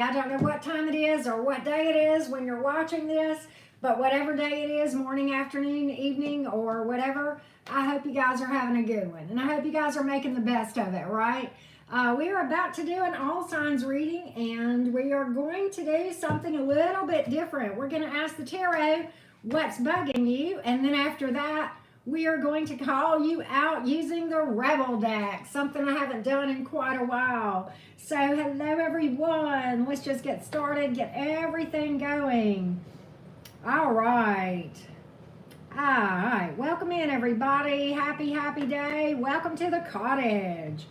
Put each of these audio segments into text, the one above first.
I don't know what time it is or what day it is when you're watching this, but whatever day it is, morning, afternoon, evening, or whatever, I hope you guys are having a good one. And I hope you guys are making the best of it, right? We are about to do an all signs reading, and we are going to do something a little bit different. We're going to ask the tarot what's bugging you, and then after that, we are going to call you out using the Rebel deck, something I haven't done in quite a while. So hello everyone, let's just get started, get everything going. All right, welcome in everybody. Happy day. Welcome to the cottage.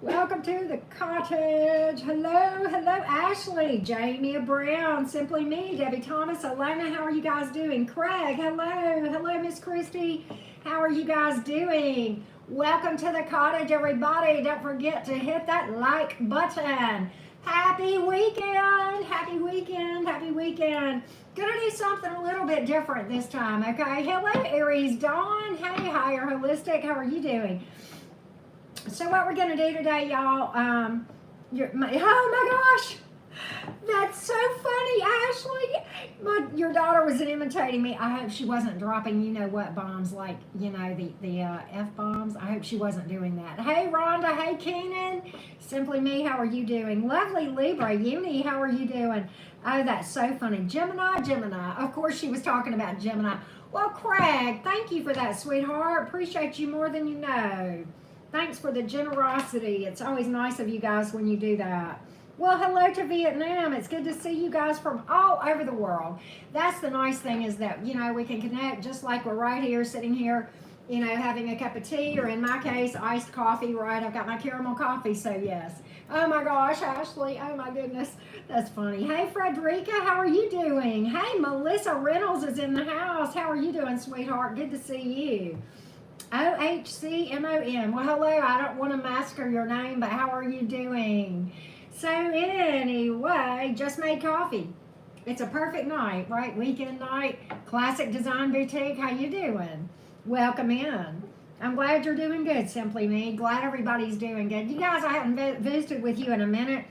Welcome to the cottage. Hello Ashley, Jamie Brown, Simply Me, Debbie Thomas, Alona, how are you guys doing? Craig, hello Miss Christy, how are you guys doing? Welcome to the cottage everybody. Don't forget to hit that like button. Happy weekend. Gonna do something a little bit different this time, okay? Hello Aries, Dawn, hey, Higher Holistic, how are you doing? So what we're going to do today, y'all, oh my gosh, that's so funny, Ashley. Your daughter was imitating me. I hope she wasn't dropping you-know-what bombs, like, the F-bombs. I hope she wasn't doing that. Hey, Rhonda. Hey, Keenan. Simply Me, how are you doing? Lovely Libra. Uni, how are you doing? Oh, that's so funny. Gemini. Of course, she was talking about Gemini. Well, Craig, thank you for that, sweetheart. Appreciate you more than you know. Thanks for the generosity. It's always nice of you guys when you do that. Well, hello to Vietnam. It's good to see you guys from all over the world. That's the nice thing, is that, we can connect just like we're right here, sitting here, having a cup of tea, or in my case, iced coffee, right? I've got my caramel coffee, so yes. Oh my gosh, Ashley. Oh my goodness. That's funny. Hey, Frederica, how are you doing? Hey, Melissa Reynolds is in the house. How are you doing, sweetheart? Good to see you. OHCMOM. Well, hello. I don't want to massacre your name, but how are you doing? So anyway, just made coffee. It's a perfect night, right? Weekend night. Classic Design Boutique. How you doing? Welcome in. I'm glad you're doing good, Simply Me. Glad everybody's doing good. You guys, I haven't visited with you in a minute.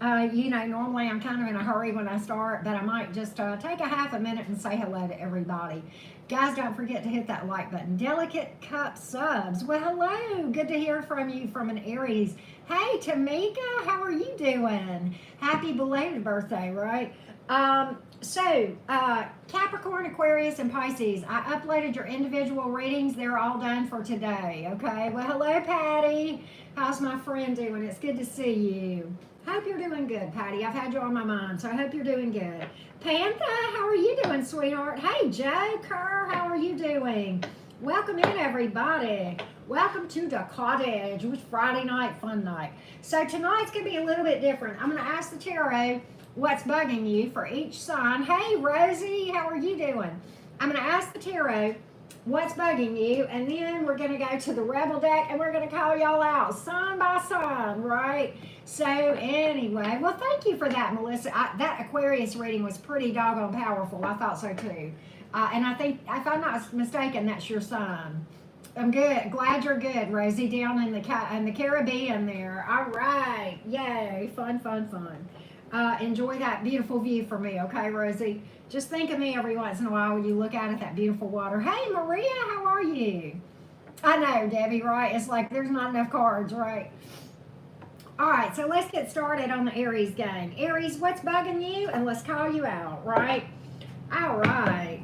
Normally I'm kind of in a hurry when I start, but I might just take a half a minute and say hello to everybody. Guys, don't forget to hit that like button. Delicate Cup Subs. Well, hello. Good to hear from you from an Aries. Hey, Tamika, how are you doing? Happy belated birthday, right? Capricorn, Aquarius, and Pisces. I uploaded your individual readings. They're all done for today, okay? Well, hello, Patty. How's my friend doing? It's good to see you. Hope you're doing good, Patty. I've had you on my mind, so I hope you're doing good. Panther, how are you doing, sweetheart? Hey, Joe Kerr, how are you doing? Welcome in, everybody. Welcome to the cottage. It was Friday night, fun night. So tonight's going to be a little bit different. I'm going to ask the tarot what's bugging you for each sign. Hey, Rosie, how are you doing? I'm going to ask the tarot what's bugging you, and then we're going to go to the Rebel deck, and we're going to call y'all out sign by sign, right? So anyway, well, thank you for that, Melissa. That Aquarius reading was pretty doggone powerful. I thought so too. And I think, if I'm not mistaken, that's your sign. I'm good. Glad you're good, Rosie, down in the Caribbean there. All right. Yay. Fun. Enjoy that beautiful view for me, okay, Rosie? Just think of me every once in a while when you look out at that beautiful water. Hey, Maria, how are you? I know, Debbie, right? It's like there's not enough cards, right? All right, so let's get started on the Aries game. Aries, what's bugging you? And let's call you out, right? All right.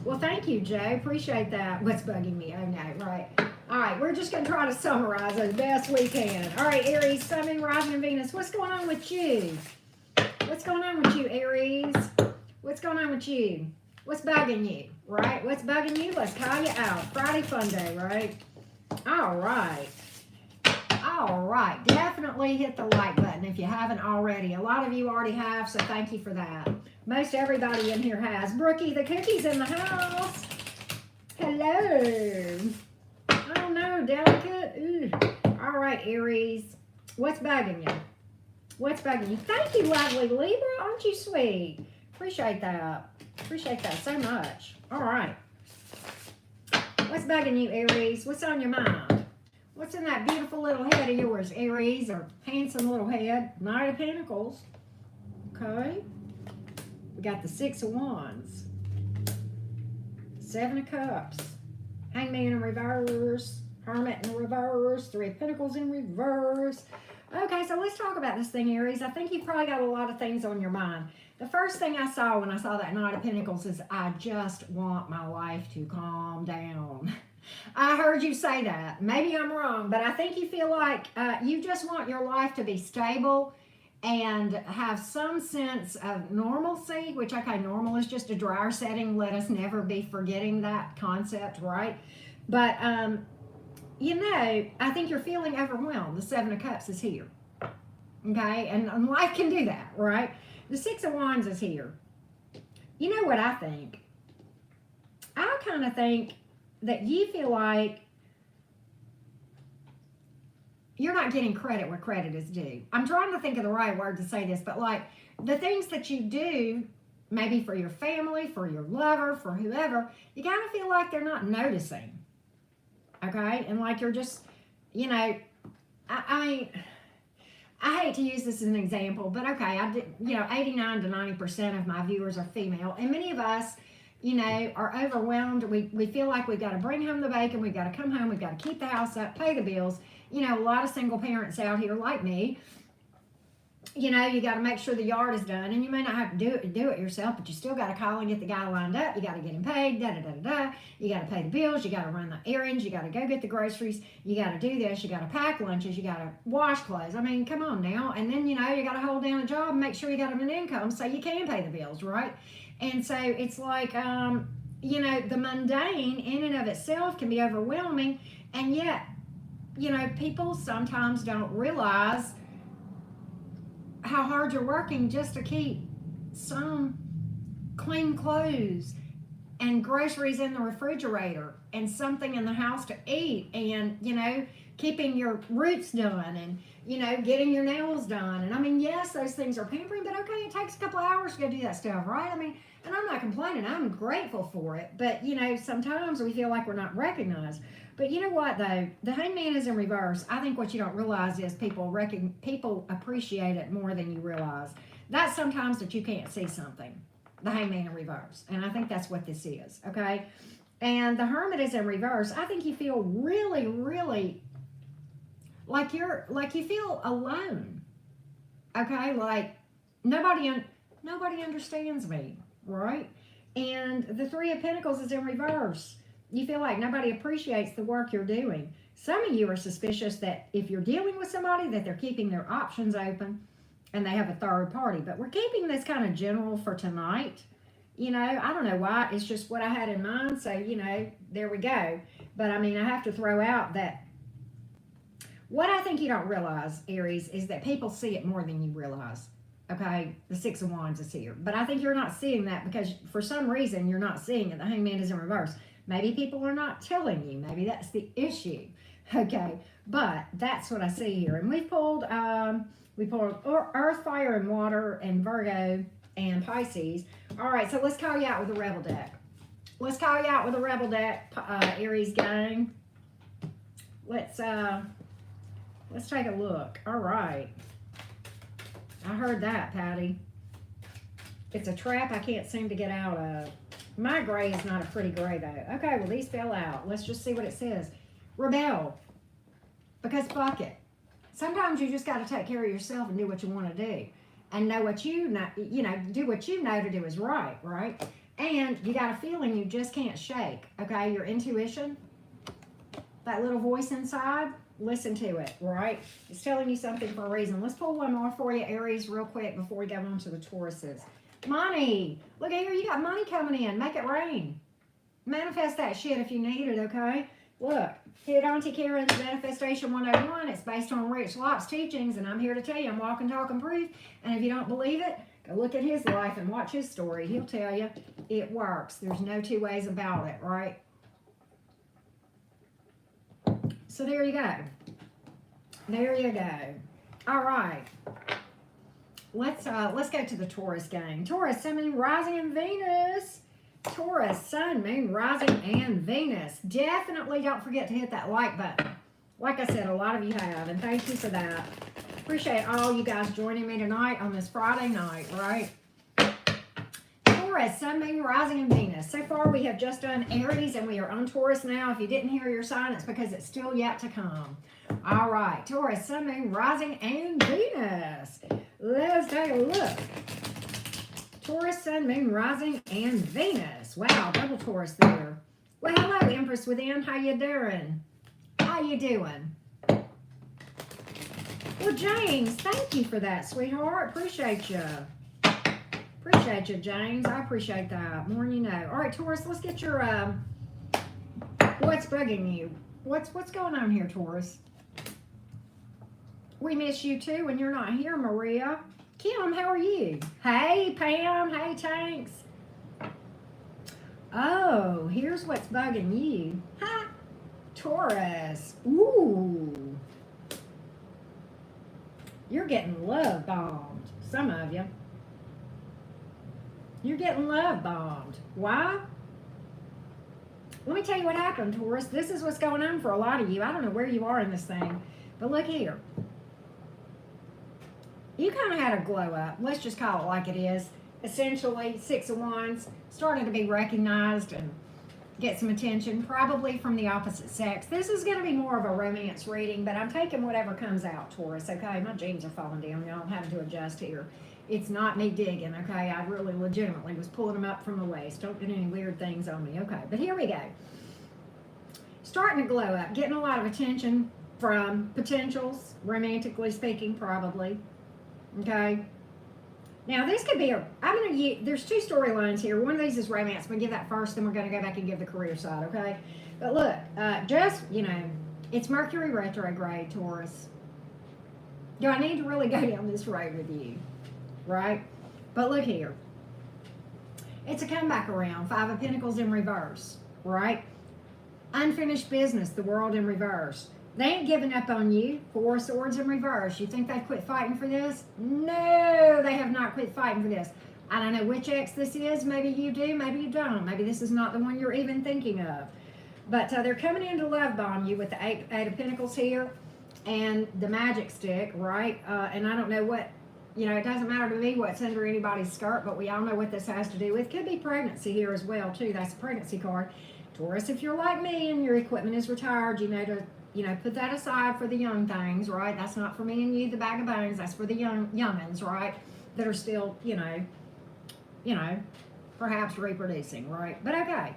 Well, thank you, Joe. Appreciate that. What's bugging me? Oh, no, right. All right, we're just going to try to summarize as best we can. All right, Aries, Sun, Moon, Rising, and Venus. What's going on with you? What's going on with you, Aries? What's going on with you? What's bugging you, right? What's bugging you? Let's call you out. Friday fun day, right? All right. Definitely hit the like button if you haven't already. A lot of you already have, so thank you for that. Most everybody in here has. Brookie the Cookie's in the house. Hello. Oh no, Delicate. Ooh. All right, Aries. What's bugging you? What's bugging you? Thank you, lovely Libra. Aren't you sweet? Appreciate that. Appreciate that so much. All right. What's bugging you, Aries? What's on your mind? What's in that beautiful little head of yours, Aries, or handsome little head? Knight of Pentacles. Okay. We got the Six of Wands. Seven of Cups. Hangman in reverse. Hermit in reverse. Three of Pentacles in reverse. Okay, so let's talk about this thing, Aries. I think you've probably got a lot of things on your mind. The first thing I saw when I saw that Knight of Pentacles is, I just want my life to calm down. I heard you say that. Maybe I'm wrong, but I think you feel like you just want your life to be stable and have some sense of normalcy, which, okay, normal is just a dryer setting. Let us never be forgetting that concept, right? But, you know, I think you're feeling overwhelmed. The Seven of Cups is here, okay? And life can do that, right? The Six of Wands is here. You know what I think? I kind of think that you feel like you're not getting credit where credit is due. I'm trying to think of the right word to say this, but like the things that you do, maybe for your family, for your lover, for whoever, you kind of feel like they're not noticing. Okay? And like you're just, you know, I hate to use this as an example, but okay, I did, you know, 89 to 90% of my viewers are female, and many of us, you know, are overwhelmed. We feel like we've got to bring home the bacon, we've got to come home, we've got to keep the house up, pay the bills. You know, a lot of single parents out here like me, you know, you got to make sure the yard is done, and you may not have to do it yourself, but you still got to call and get the guy lined up. You got to get him paid, da-da-da-da-da. You got to pay the bills. You got to run the errands. You got to go get the groceries. You got to do this. You got to pack lunches. You got to wash clothes. I mean, come on now. And then, you know, you got to hold down a job and make sure you got an income so you can pay the bills, right? And so it's like, you know, the mundane in and of itself can be overwhelming, and yet, you know, people sometimes don't realize how hard you're working just to keep some clean clothes and groceries in the refrigerator and something in the house to eat, and, you know, keeping your roots done, and, you know, getting your nails done. And I mean, yes, those things are pampering, but okay, it takes a couple of hours to go do that stuff, right? I mean, and I'm not complaining, I'm grateful for it, but, you know, sometimes we feel like we're not recognized. But you know what, though? The Hangman is in reverse. I think what you don't realize is people appreciate it more than you realize. That's sometimes that you can't see something. The Hangman in reverse. And I think that's what this is, okay? And the Hermit is in reverse. I think you feel really, really like you feel alone, okay? Like nobody understands me, right? And the Three of Pentacles is in reverse. You feel like nobody appreciates the work you're doing. Some of you are suspicious that if you're dealing with somebody, that they're keeping their options open and they have a third party. But we're keeping this kind of general for tonight. You know, I don't know why. It's just what I had in mind. So, you know, there we go. But, I mean, I have to throw out that what I think you don't realize, Aries, is that people see it more than you realize. Okay, the Six of Wands is here. But I think you're not seeing that because for some reason you're not seeing it. The Hangman is in reverse. Maybe people are not telling you. Maybe that's the issue. Okay, but that's what I see here. And we pulled Earth, Fire, and Water, and Virgo, and Pisces. All right, so let's call you out with the Rebel deck. Let's call you out with the Rebel deck, Aries gang. Let's take a look. All right. I heard that, Patty. It's a trap I can't seem to get out of. My gray is not a pretty gray, though. Okay, well, these fell out. Let's just see what it says. Rebel. Because fuck it. Sometimes you just got to take care of yourself and do what you want to do. And know what you know, do what you know to do is right, right? And you got a feeling you just can't shake, okay? Your intuition, that little voice inside, listen to it, right? It's telling you something for a reason. Let's pull one more for you, Aries, real quick before we go on to the Tauruses. Money. Look here, you got money coming in. Make it rain. Manifest that shit if you need it, okay? Look, here at Auntie Karen's Manifestation 101. It's based on Rich Locke's teachings, and I'm here to tell you I'm walking, talking proof. And if you don't believe it, go look at his life and watch his story. He'll tell you it works. There's no two ways about it, right? So there you go. There you go. All right. Let's go to the Taurus gang. Taurus, Sun, Moon, Rising, and Venus. Taurus, Sun, Moon, Rising, and Venus. Definitely don't forget to hit that like button. Like I said, a lot of you have, and thank you for that. Appreciate all you guys joining me tonight on this Friday night, right? Taurus, Sun, Moon, Rising, and Venus. So far, we have just done Aries, and we are on Taurus now. If you didn't hear your sign, it's because it's still yet to come. All right, Taurus, Sun, Moon, Rising, and Venus. Let's take a look. Taurus, Sun, Moon, Rising, and Venus. Wow, double Taurus there. Well, hello, Empress Within. How you doing? How you doing? Well, James, thank you for that, sweetheart. Appreciate you. Appreciate you, James. I appreciate that. More than you know. All right, Taurus, let's get your, what's bugging you? What's going on here, Taurus? We miss you, too, when you're not here, Maria. Kim, how are you? Hey, Pam. Hey, Tanks. Oh, here's what's bugging you. Ha! Taurus. Ooh. You're getting love bombed. Some of you. You're getting love bombed. Why? Let me tell you what happened, Taurus. This is what's going on for a lot of you. I don't know where you are in this thing, but look here. You kind of had a glow up. Let's just call it like it is. Essentially, 6 of Wands, starting to be recognized and get some attention, probably from the opposite sex. This is going to be more of a romance reading, but I'm taking whatever comes out, Taurus, okay? My jeans are falling down, y'all. I'm having to adjust here. It's not me digging, okay? I really legitimately was pulling them up from the waist. Don't get any weird things on me, okay? But here we go. Starting to glow up, getting a lot of attention from potentials, romantically speaking, probably, okay? Now, this could be there's 2 storylines here. One of these is romance. I'm going to give that first, then we're going to go back and give the career side, okay? But look, it's Mercury retrograde, Taurus. Do I need to really go down this road with you? Right? But look here. It's a comeback around. 5 of Pentacles in reverse, right? Unfinished business, the World in reverse. They ain't giving up on you. 4 of Swords in reverse. You think they've quit fighting for this? No, they have not quit fighting for this. I don't know which ex this is. Maybe you do, maybe you don't. Maybe this is not the one you're even thinking of. But they're coming in to love bomb you with the 8 of Pentacles here and the magic stick, right? And I don't know what, it doesn't matter to me what's under anybody's skirt, but we all know what this has to do with. Could be pregnancy here as well, too. That's a pregnancy card. Taurus, if you're like me and your equipment is retired, you know to put that aside for the young things, right? That's not for me and you, the bag of bones. That's for the youngins, right? That are still, perhaps reproducing, right? But okay.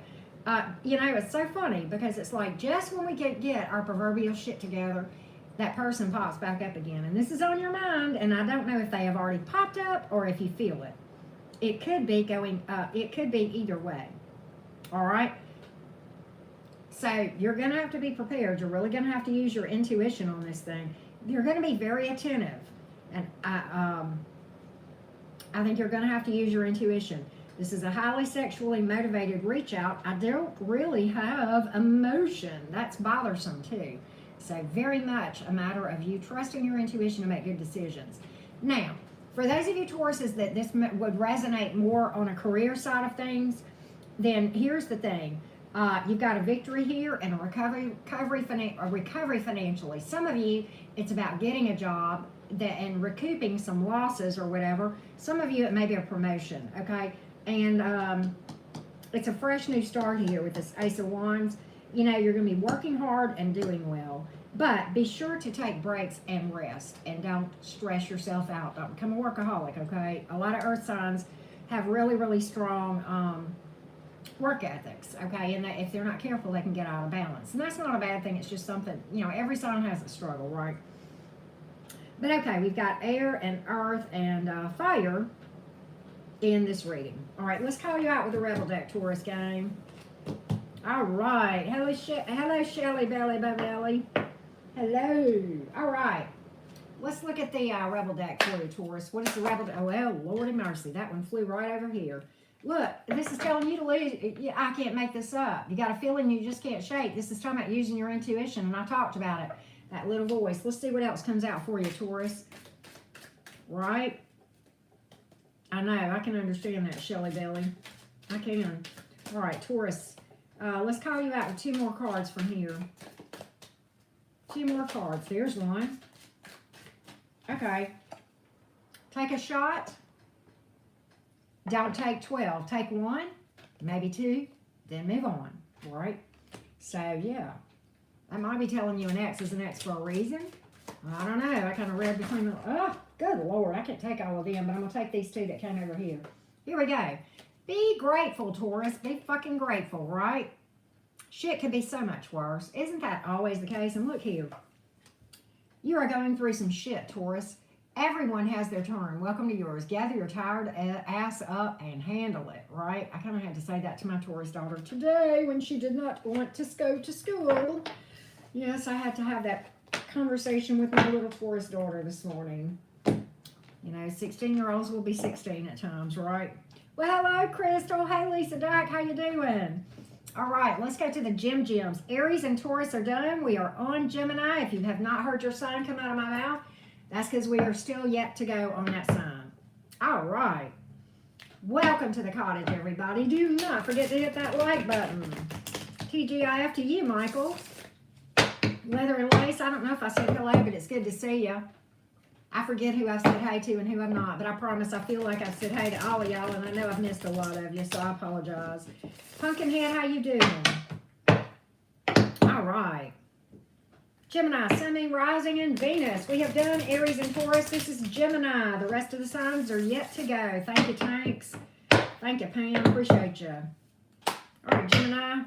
It's so funny because it's like just when we get our proverbial shit together, that person pops back up again. And this is on your mind, and I don't know if they have already popped up or if you feel it. It could be going up. It could be either way. All right? So you're going to have to be prepared. You're really going to have to use your intuition on this thing. You're going to be very attentive. And I think you're going to have to use your intuition. This is a highly sexually motivated reach out. I don't really have emotion. That's bothersome too. So very much a matter of you trusting your intuition to make good decisions. Now, for those of you Tauruses that this would resonate more on a career side of things, then here's the thing. You've got a victory here and a recovery financially. Some of you, it's about getting a job and recouping some losses or whatever. Some of you, it may be a promotion, okay? And it's a fresh new start here with this Ace of Wands. You're going to be working hard and doing well. But be sure to take breaks and rest. And don't stress yourself out. Don't become a workaholic, okay? A lot of earth signs have really, really strong work ethics, okay? And if they're not careful, they can get out of balance. And that's not a bad thing. It's just something, every sign has a struggle, right? But okay, we've got air and earth and fire in this reading. All right, let's call you out with the Rebel deck, Taurus game. All right. Hello, Shelly Belly Belly. Hello. All right. Let's look at the Rebel deck for you, Taurus. What is the Rebel deck? Oh, well, Lordy mercy. That one flew right over here. Look, this is telling you to lose. I can't make this up. You got a feeling you just can't shake. This is talking about using your intuition, and I talked about it. That little voice. Let's see what else comes out for you, Taurus. Right? I know. I can understand that, Shelly Belly. I can. All right, Taurus. Let's call you out with 2 more cards from here. 2 more cards. There's one. Okay. Take a shot. Don't take 12. Take 1, maybe 2, then move on, right? So, yeah. I might be telling you an X is an X for a reason. I don't know. I kind of read between the... Oh, good Lord. I can't take all of them, but I'm going to take these 2 that came over here. Here we go. Be grateful, Taurus. Be fucking grateful, right? Shit could be so much worse. Isn't that always the case? And look here. You are going through some shit, Taurus. Everyone has their turn. Welcome to yours. Gather your tired ass up and handle it, right? I kind of had to say that to my Taurus daughter today when she did not want to go to school. Yes, I had to have that conversation with my little Taurus daughter this morning. You know, 16-year-olds will be 16 at times, right? Well, hello, Crystal. Hey, Lisa Duck. How you doing? All right, let's go to the Gems. Aries and Taurus are done. We are on Gemini. If you have not heard your sign come out of my mouth, that's because we are still yet to go on that sign. All right. Welcome to the cottage, everybody. Do not forget to hit that like button. TGIF to you, Michael. Leather and Lace, I don't know if I said hello, but it's good to see you. I forget who I've said hey to and who I'm not, but I promise I feel like I've said hey to all of y'all, and I know I've missed a lot of you, so I apologize. Pumpkinhead, how you doing? All right. Gemini, Sun, Moon, Rising, and Venus. We have done Aries and Taurus. This is Gemini. The rest of the signs are yet to go. Thank you, Tanks. Thank you, Pam. Appreciate you. All right, Gemini.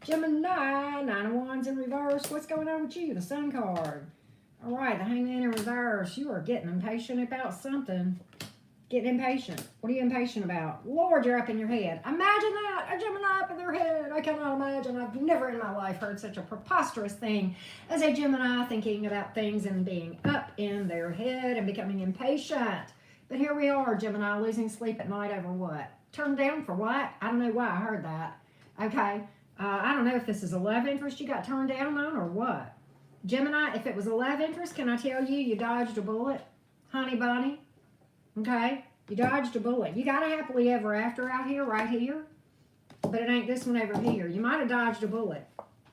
Gemini, 9 of Wands in reverse. What's going on with you? The Sun card. All right, the Hangman in reverse. You are getting impatient about something. Getting impatient. What are you impatient about? Lord, you're up in your head. Imagine that. A Gemini up in their head. I cannot imagine. I've never in my life heard such a preposterous thing as a Gemini thinking about things and being up in their head and becoming impatient. But here we are, Gemini, losing sleep at night over what? Turned down for what? I don't know why I heard that. Okay. I don't know if this is a love interest you got turned down on or what. Gemini, if it was a love interest, can I tell you, you dodged a bullet? Honey bunny. Okay? You dodged a bullet. You got a happily ever after out here, right here. But it ain't this one over here. You might have dodged a bullet.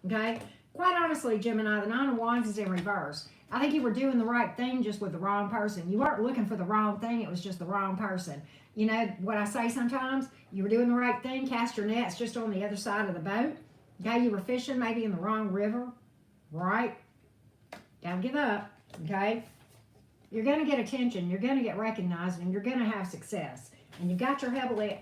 Okay? Quite honestly, Gemini, the 9 of Wands is in reverse. I think you were doing the right thing just with the wrong person. You weren't looking for the wrong thing. It was just the wrong person. You know what I say sometimes? You were doing the right thing. Cast your nets just on the other side of the boat. Okay? You were fishing maybe in the wrong river. Right? Don't give up. Okay? You're going to get attention, you're going to get recognized, and you're going to have success. And you've got your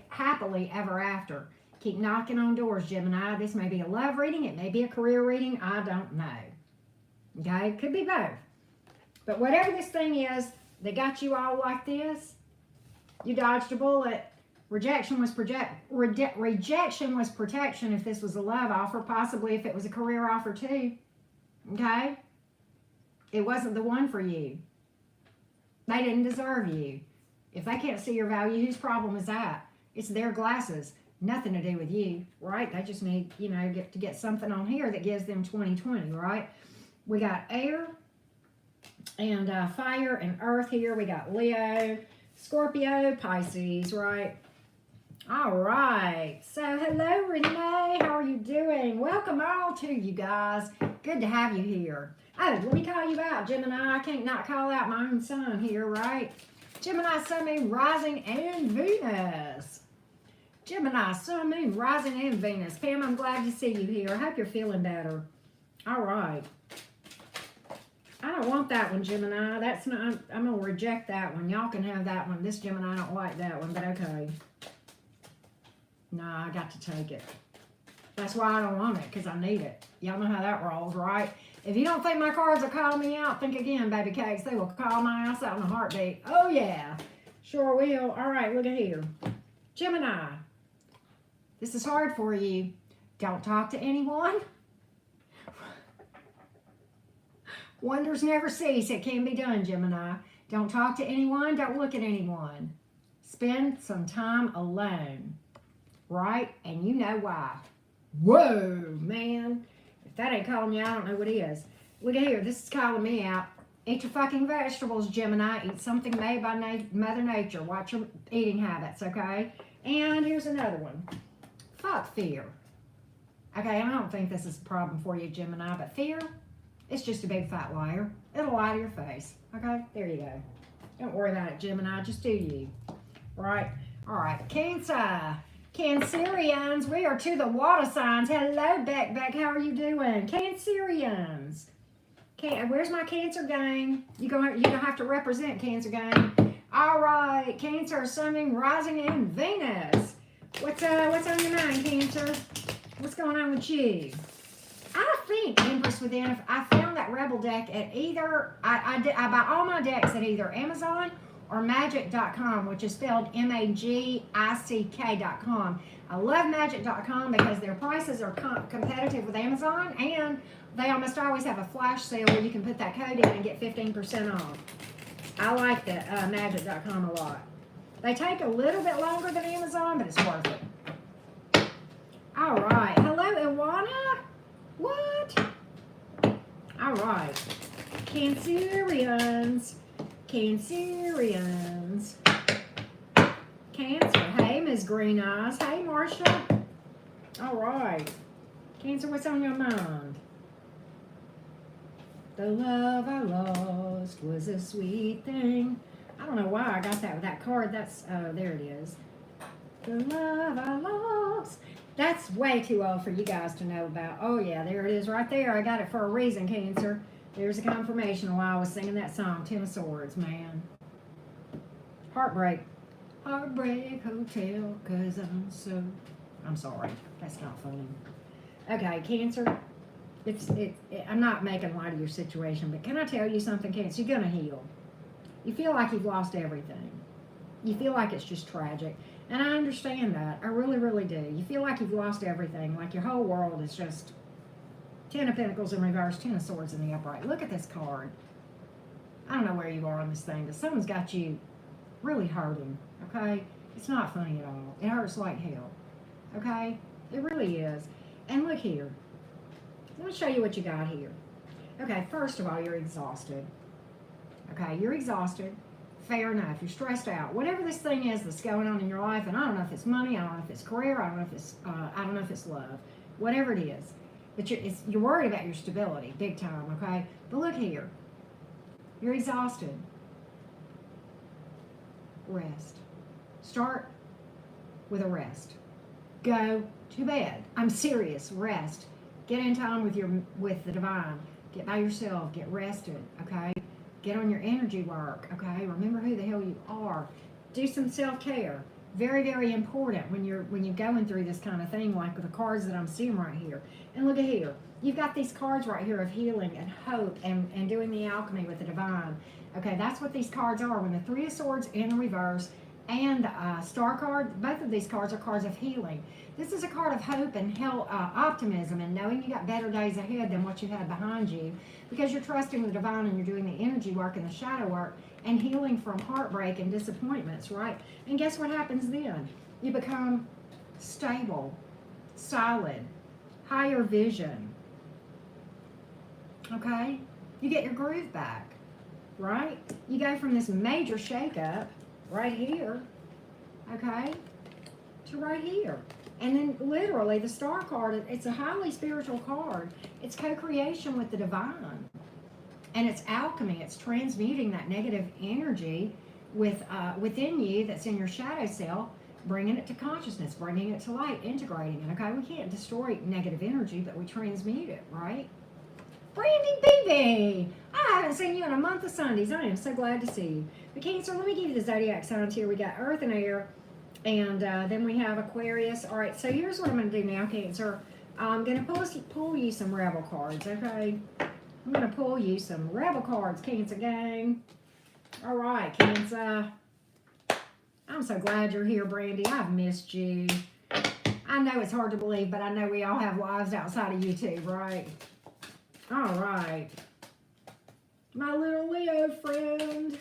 happily ever after. Keep knocking on doors, Gemini. This may be a love reading. It may be a career reading. I don't know. Okay? It could be both. But whatever this thing is that got you all like this, you dodged a bullet. Rejection was rejection was protection if this was a love offer, possibly if it was a career offer too. Okay? It wasn't the one for you. They didn't deserve you. If they can't see your value, whose problem is that? It's their glasses. Nothing to do with you, right? They just need, you know, to get something on here that gives them 20/20, right? We got air and fire and earth here. We got Leo, Scorpio, Pisces, right? All right. So, hello, Renee. How are you doing? Welcome all to you guys. Good to have you here. Oh, let me call you out, Gemini. I can't not call out my own sun here, right? Gemini, Sun, Moon, Rising, and Venus. Gemini, Sun, Moon, Rising, and Venus. Pam, I'm glad to see you here. I hope you're feeling better. All right. I don't want that one, Gemini. That's not. I'm going to reject that one. Y'all can have that one. This Gemini, I don't like that one, but okay. Nah, I got to take it. That's why I don't want it, because I need it. Y'all know how that rolls, right? If you don't think my cards will call me out, think again, baby cakes. They will call my ass out in a heartbeat. Oh, yeah. Sure will. All right, look at here. Gemini. This is hard for you. Don't talk to anyone. Wonders never cease. It can be done, Gemini. Don't talk to anyone. Don't look at anyone. Spend some time alone. Right? And you know why. Whoa, man. If that ain't calling you, I don't know what is. Look at here. This is calling me out. Eat your fucking vegetables, Gemini. Eat something made by Mother Nature. Watch your eating habits, okay? And here's another one. Fuck fear. Okay, I don't think this is a problem for you, Gemini, but fear, it's just a big fat liar. It'll lie to your face. Okay, there you go. Don't worry about it, Gemini. Just do you. Right? All right. Cancer. Cancerians. We are to the water signs. Hello, Beck. How are you doing? Cancerians. Where's my Cancer gang? You're gonna have to represent, Cancer gang. All right. Cancer, Sun, Moon, Rising, and Venus. What's on your mind, Cancer? What's going on with you? I think Empress Within. I found that Rebel deck at either I buy all my decks at either Amazon or magic.com, which is spelled MAGICK.com. I love magic.com because their prices are competitive with Amazon, and they almost always have a flash sale where you can put that code in and get 15% off. I like that magic.com a lot. They take a little bit longer than Amazon, but it's worth it. All right. Hello, Iwana. What? All right. Cancerians. Cancerians. Cancer. Hey, Ms. Green Eyes. Hey, Marsha. All right. Cancer, what's on your mind? The love I lost was a sweet thing. I don't know why I got that with that card. That's, oh, there it is. The love I lost. That's way too old for you guys to know about. Oh, yeah, there it is right there. I got it for a reason, Cancer. There's a confirmation of why I was singing that song, Ten of Swords, man. Heartbreak. Heartbreak Hotel, because I'm sorry. That's not funny. Okay, Cancer. I'm not making light of your situation, but can I tell you something, Cancer? You're going to heal. You feel like you've lost everything. You feel like it's just tragic. And I understand that. I really, really do. You feel like you've lost everything. Like your whole world is just Ten of Pentacles in reverse, Ten of Swords in the upright. Look at this card. I don't know where you are on this thing, but someone's got you really hurting, okay? It's not funny at all. It hurts like hell, okay? It really is. And look here. Let me show you what you got here. Okay, first of all, you're exhausted. Okay, you're exhausted. Fair enough. You're stressed out. Whatever this thing is that's going on in your life, and I don't know if it's money, I don't know if it's career, I don't know if it's love, whatever it is. But you're worried about your stability, big time. Okay, but look here. You're exhausted. Rest. Start with a rest. Go to bed. I'm serious. Rest. Get in time with the divine. Get by yourself. Get rested. Okay. Get on your energy work, okay? Remember who the hell you are. Do some self-care. Very, very important when you're going through this kind of thing, like with the cards that I'm seeing right here. And look at here. You've got these cards right here of healing and hope and doing the alchemy with the divine. Okay, that's what these cards are. When the Three of Swords in the reverse and the Star card, both of these cards are cards of healing. This is a card of hope and optimism and knowing you got better days ahead than what you had behind you, because you're trusting the divine and you're doing the energy work and the shadow work and healing from heartbreak and disappointments, right? And guess what happens then? You become stable, solid, higher vision, okay? You get your groove back, right? You go from this major shakeup right here, okay, to right here. And then literally the Star card, it's a highly spiritual card. It's co-creation with the divine. And it's alchemy. It's transmuting that negative energy within you that's in your shadow self, bringing it to consciousness, bringing it to light, integrating it, okay? We can't destroy negative energy, but we transmute it, right? Brandy BB! I haven't seen you in a month of Sundays. I am so glad to see you. But Cancer, let me give you the zodiac signs here. We got Earth and Air. And then we have Aquarius. All right, so here's what I'm going to do now, Cancer. I'm going to pull you some Rebel cards, okay? I'm going to pull you some Rebel cards, Cancer gang. All right, Cancer. I'm so glad you're here, Brandy. I've missed you. I know it's hard to believe, but I know we all have lives outside of YouTube, right? All right. My little Leo friend.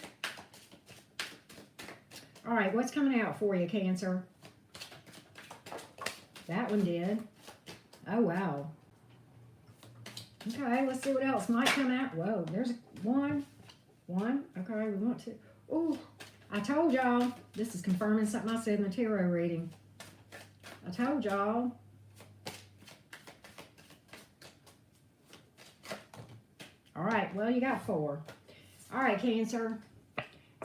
All right, what's coming out for you, Cancer? That one did. Oh, wow. Okay, let's see what else might come out. Whoa, there's one. Okay, we want to. Oh, I told y'all. This is confirming something I said in the tarot reading. I told y'all. All right, well, you got 4. All right, Cancer.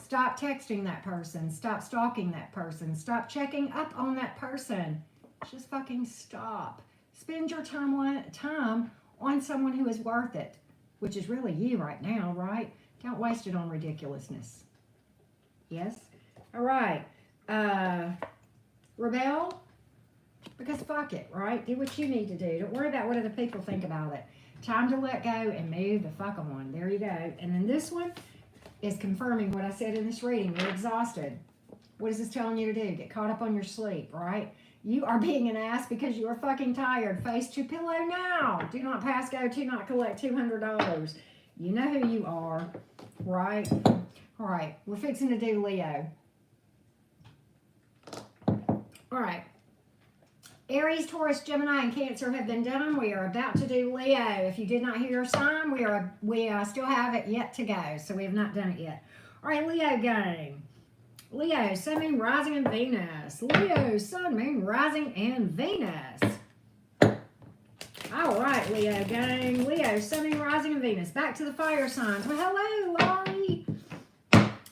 Stop texting that person. Stop stalking that person. Stop checking up on that person. Just fucking stop. Spend your time on someone who is worth it, which is really you right now, right? Don't waste it on ridiculousness. Yes? All right. Rebel? Because fuck it, right? Do what you need to do. Don't worry about what other people think about it. Time to let go and move the fuck on. There you go. And then this one is confirming what I said in this reading. You're exhausted. What is this telling you to do? Get caught up on your sleep, right? You are being an ass because you are fucking tired. Face to pillow now. Do not pass go. Do not collect $200. You know who you are, right? All right. We're fixing to do Leo. All right. Aries, Taurus, Gemini, and Cancer have been done. We are about to do Leo. If you did not hear your sign, we still have it yet to go, so we have not done it yet. All right, Leo gang. Leo, Sun, Moon, Rising, and Venus. Leo, Sun, Moon, Rising, and Venus. All right, Leo gang. Leo, Sun, Moon, Rising, and Venus. Back to the fire signs. Well, hello, Laurie.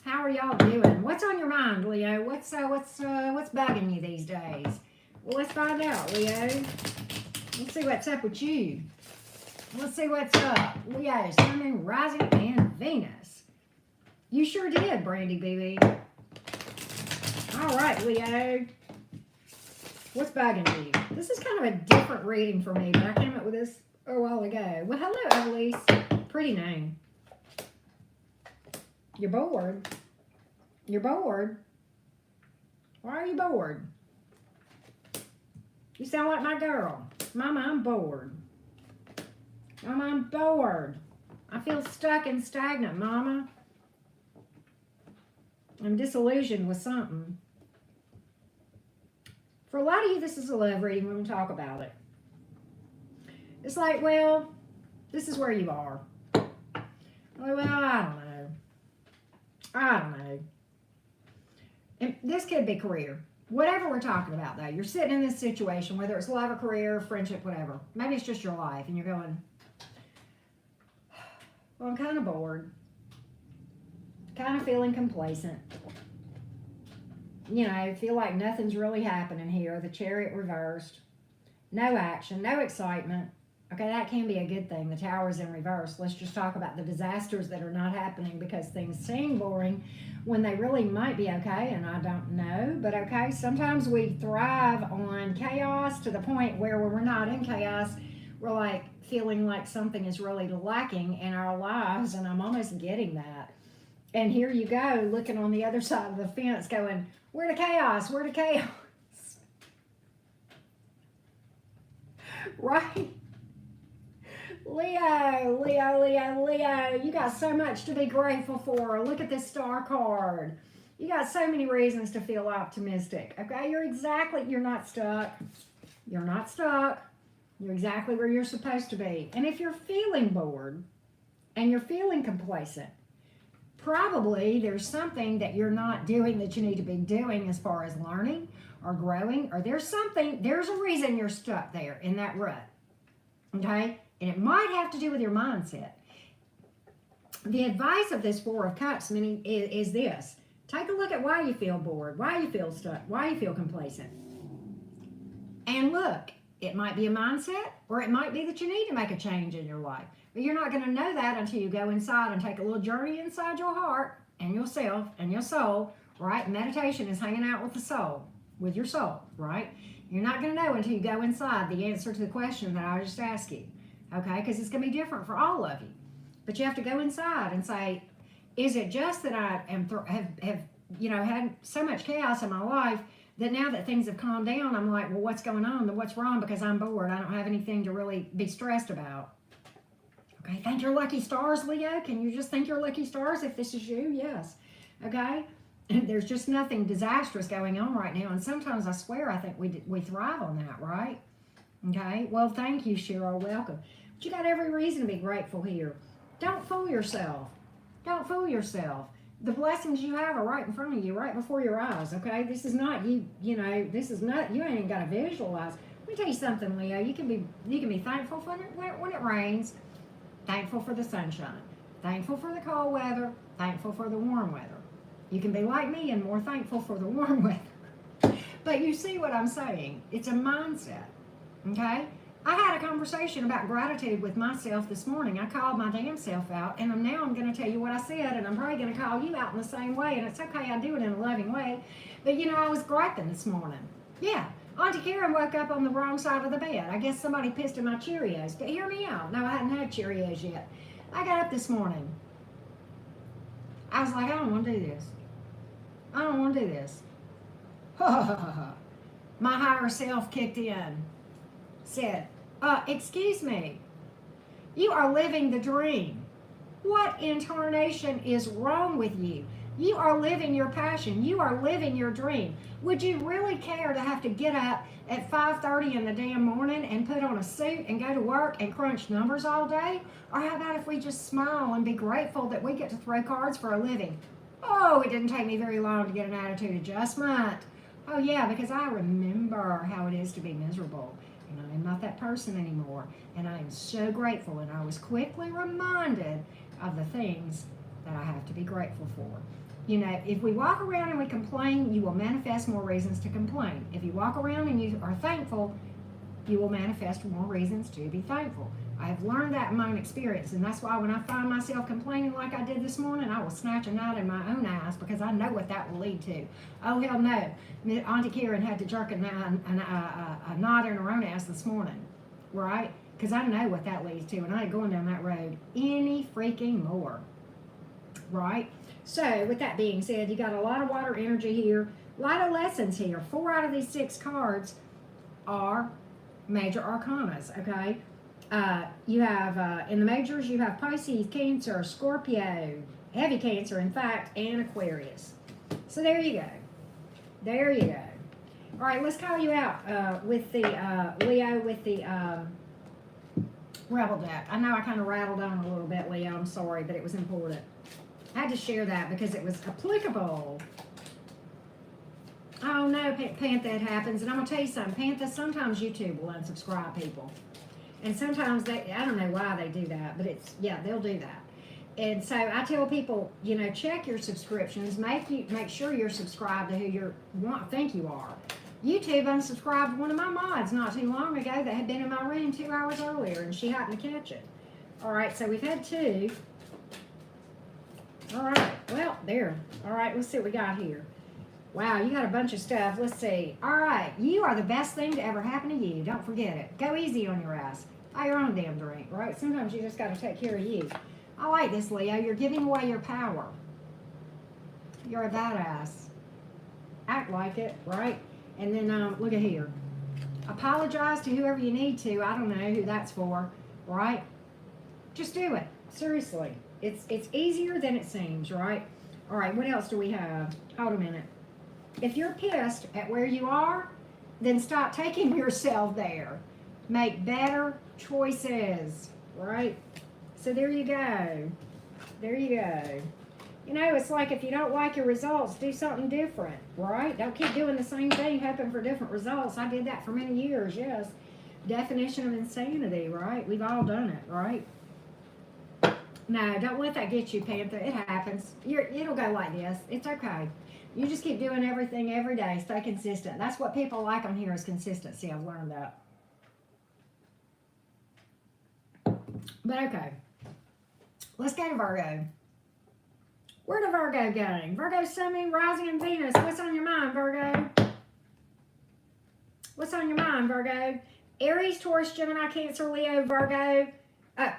How are y'all doing? What's on your mind, Leo? What's bugging you these days? Well, let's find out, Leo. Let's see what's up with you. Let's see what's up. Leo, Sun, Moon, Rising, and Venus. You sure did, Brandy BB. All right, Leo. What's bugging you? This is kind of a different reading for me, but I came up with this a while ago. Well, hello, Elise. Pretty name. You're bored. You're bored. Why are you bored? You sound like my girl. Mama, I'm bored. Mama, I'm bored. I feel stuck and stagnant, Mama. I'm disillusioned with something. For a lot of you, this is a love reading. We're going to talk about it. It's like, well, this is where you are. Well, I don't know. And this could be career. Whatever we're talking about, though, you're sitting in this situation, whether it's love or career, friendship, whatever. Maybe it's just your life, and you're going, well, I'm kind of bored. Kind of feeling complacent. You know, feel like nothing's really happening here. The Chariot reversed. No action, no excitement. Okay, that can be a good thing. The Tower's in reverse. Let's just talk about the disasters that are not happening because things seem boring when they really might be okay, and I don't know. But okay, sometimes we thrive on chaos to the point where when we're not in chaos, we're like feeling like something is really lacking in our lives, and I'm almost getting that. And here you go, looking on the other side of the fence going, where to chaos, where to chaos? Right? Leo, you got so much to be grateful for. Look at this star card. You got so many reasons to feel optimistic. Okay, you're not stuck. You're not stuck. You're exactly where you're supposed to be. And if you're feeling bored and you're feeling complacent, probably there's something that you're not doing that you need to be doing as far as learning or growing, or there's a reason you're stuck there in that rut. Okay? And it might have to do with your mindset. The advice of this Four of Cups is this. Take a look at why you feel bored, why you feel stuck, why you feel complacent. And look, it might be a mindset, or it might be that you need to make a change in your life. But you're not going to know that until you go inside and take a little journey inside your heart and yourself and your soul, right? Meditation is hanging out with the soul, with your soul, right? You're not going to know until you go inside the answer to the question that I just asked you. Okay, because it's going to be different for all of you. But you have to go inside and say, is it just that I have had so much chaos in my life that now that things have calmed down, I'm like, well, what's going on? What's wrong? Because I'm bored. I don't have anything to really be stressed about. Okay, thank your lucky stars, Leo. Can you just thank your lucky stars if this is you? Yes. Okay, and there's just nothing disastrous going on right now. And sometimes I swear I think we thrive on that, right? Okay, well, thank you, Cheryl. Welcome. But you got every reason to be grateful here. Don't fool yourself. Don't fool yourself. The blessings you have are right in front of you, right before your eyes, okay? This is not you ain't even got to visualize. Let me tell you something, Leo. You can be thankful when it rains. thankful for the sunshine, thankful for the cold weather, thankful for the warm weather. You can be like me and more thankful for the warm weather. But you see what I'm saying? It's a mindset, okay? I had a conversation about gratitude with myself this morning. I called my damn self out, and I'm going to tell you what I said, and I'm probably going to call you out in the same way, and it's okay, I do it in a loving way. But, you know, I was griping this morning. Yeah, Auntie Karen woke up on the wrong side of the bed. I guess somebody pissed in my Cheerios. But hear me out. No, I hadn't had Cheerios yet. I got up this morning. I was like, I don't want to do this. I don't want to do this. My higher self kicked in. Said, excuse me. You are living the dream. What in tarnation is wrong with you? You are living your passion. You are living your dream. Would you really care to have to get up at 5:30 in the damn morning and put on a suit and go to work and crunch numbers all day? Or how about if we just smile and be grateful that we get to throw cards for a living? Oh, it didn't take me very long to get an attitude adjustment. Oh yeah, because I remember how it is to be miserable. And I am not that person anymore. And I am so grateful. And I was quickly reminded of the things that I have to be grateful for. You know, if we walk around and we complain, you will manifest more reasons to complain. If you walk around and you are thankful, you will manifest more reasons to be thankful. I have learned that in my own experience, and that's why when I find myself complaining like I did this morning, I will snatch a knot in my own ass because I know what that will lead to. Oh, hell no. Auntie Karen had to jerk a knot in her own ass this morning, right? Because I know what that leads to, and I ain't going down that road any freaking more, right? So, with that being said, you got a lot of water energy here, a lot of lessons here. 4 out of these 6 cards are major arcanas, okay? You have, in the majors, you have Pisces, Cancer, Scorpio, heavy Cancer, in fact, and Aquarius. So, there you go. There you go. All right, let's call you out with the Leo with the Rebel deck. I know I kind of rattled on a little bit, Leo. I'm sorry, but it was important. I had to share that because it was applicable. Oh no, Pantha, it happens. And I'm going to tell you something. Pantha, sometimes YouTube will unsubscribe people. And sometimes they, I don't know why they do that, but it's, yeah, they'll do that. And so I tell people, you know, check your subscriptions. Make sure you're subscribed to who you think you are. YouTube unsubscribed one of my mods not too long ago that had been in my room 2 hours earlier, and she happened to catch it. All right, so we've had 2. All right, well, there. All right, let's see what we got here. Wow, you got a bunch of stuff. Let's see. All right, you are the best thing to ever happen to you. Don't forget it. Go easy on your ass. Buy your own damn drink, right? Sometimes you just got to take care of you. I like this, Leo. You're giving away your power. You're a badass. Act like it, right? And then, look at here. Apologize to whoever you need to. I don't know who that's for, right? Just do it. Seriously. It's easier than it seems, right? All right, what else do we have? Hold a minute. If you're pissed at where you are, then stop taking yourself there. Make better choices, right? So there you go. There you go. You know, it's like if you don't like your results, do something different, right? Don't keep doing the same thing, hoping for different results. I did that for many years, yes. Definition of insanity, right? We've all done it, right? No, don't let that get you, Panther. It happens. It'll go like this. It's okay. You just keep doing everything every day. Stay consistent. That's what people like on here is consistency. I've learned that. But okay. Let's go to Virgo. Where the Virgo going? Virgo, Sun, Moon, Rising, and Venus. What's on your mind, Virgo? What's on your mind, Virgo? Aries, Taurus, Gemini, Cancer, Leo, Virgo.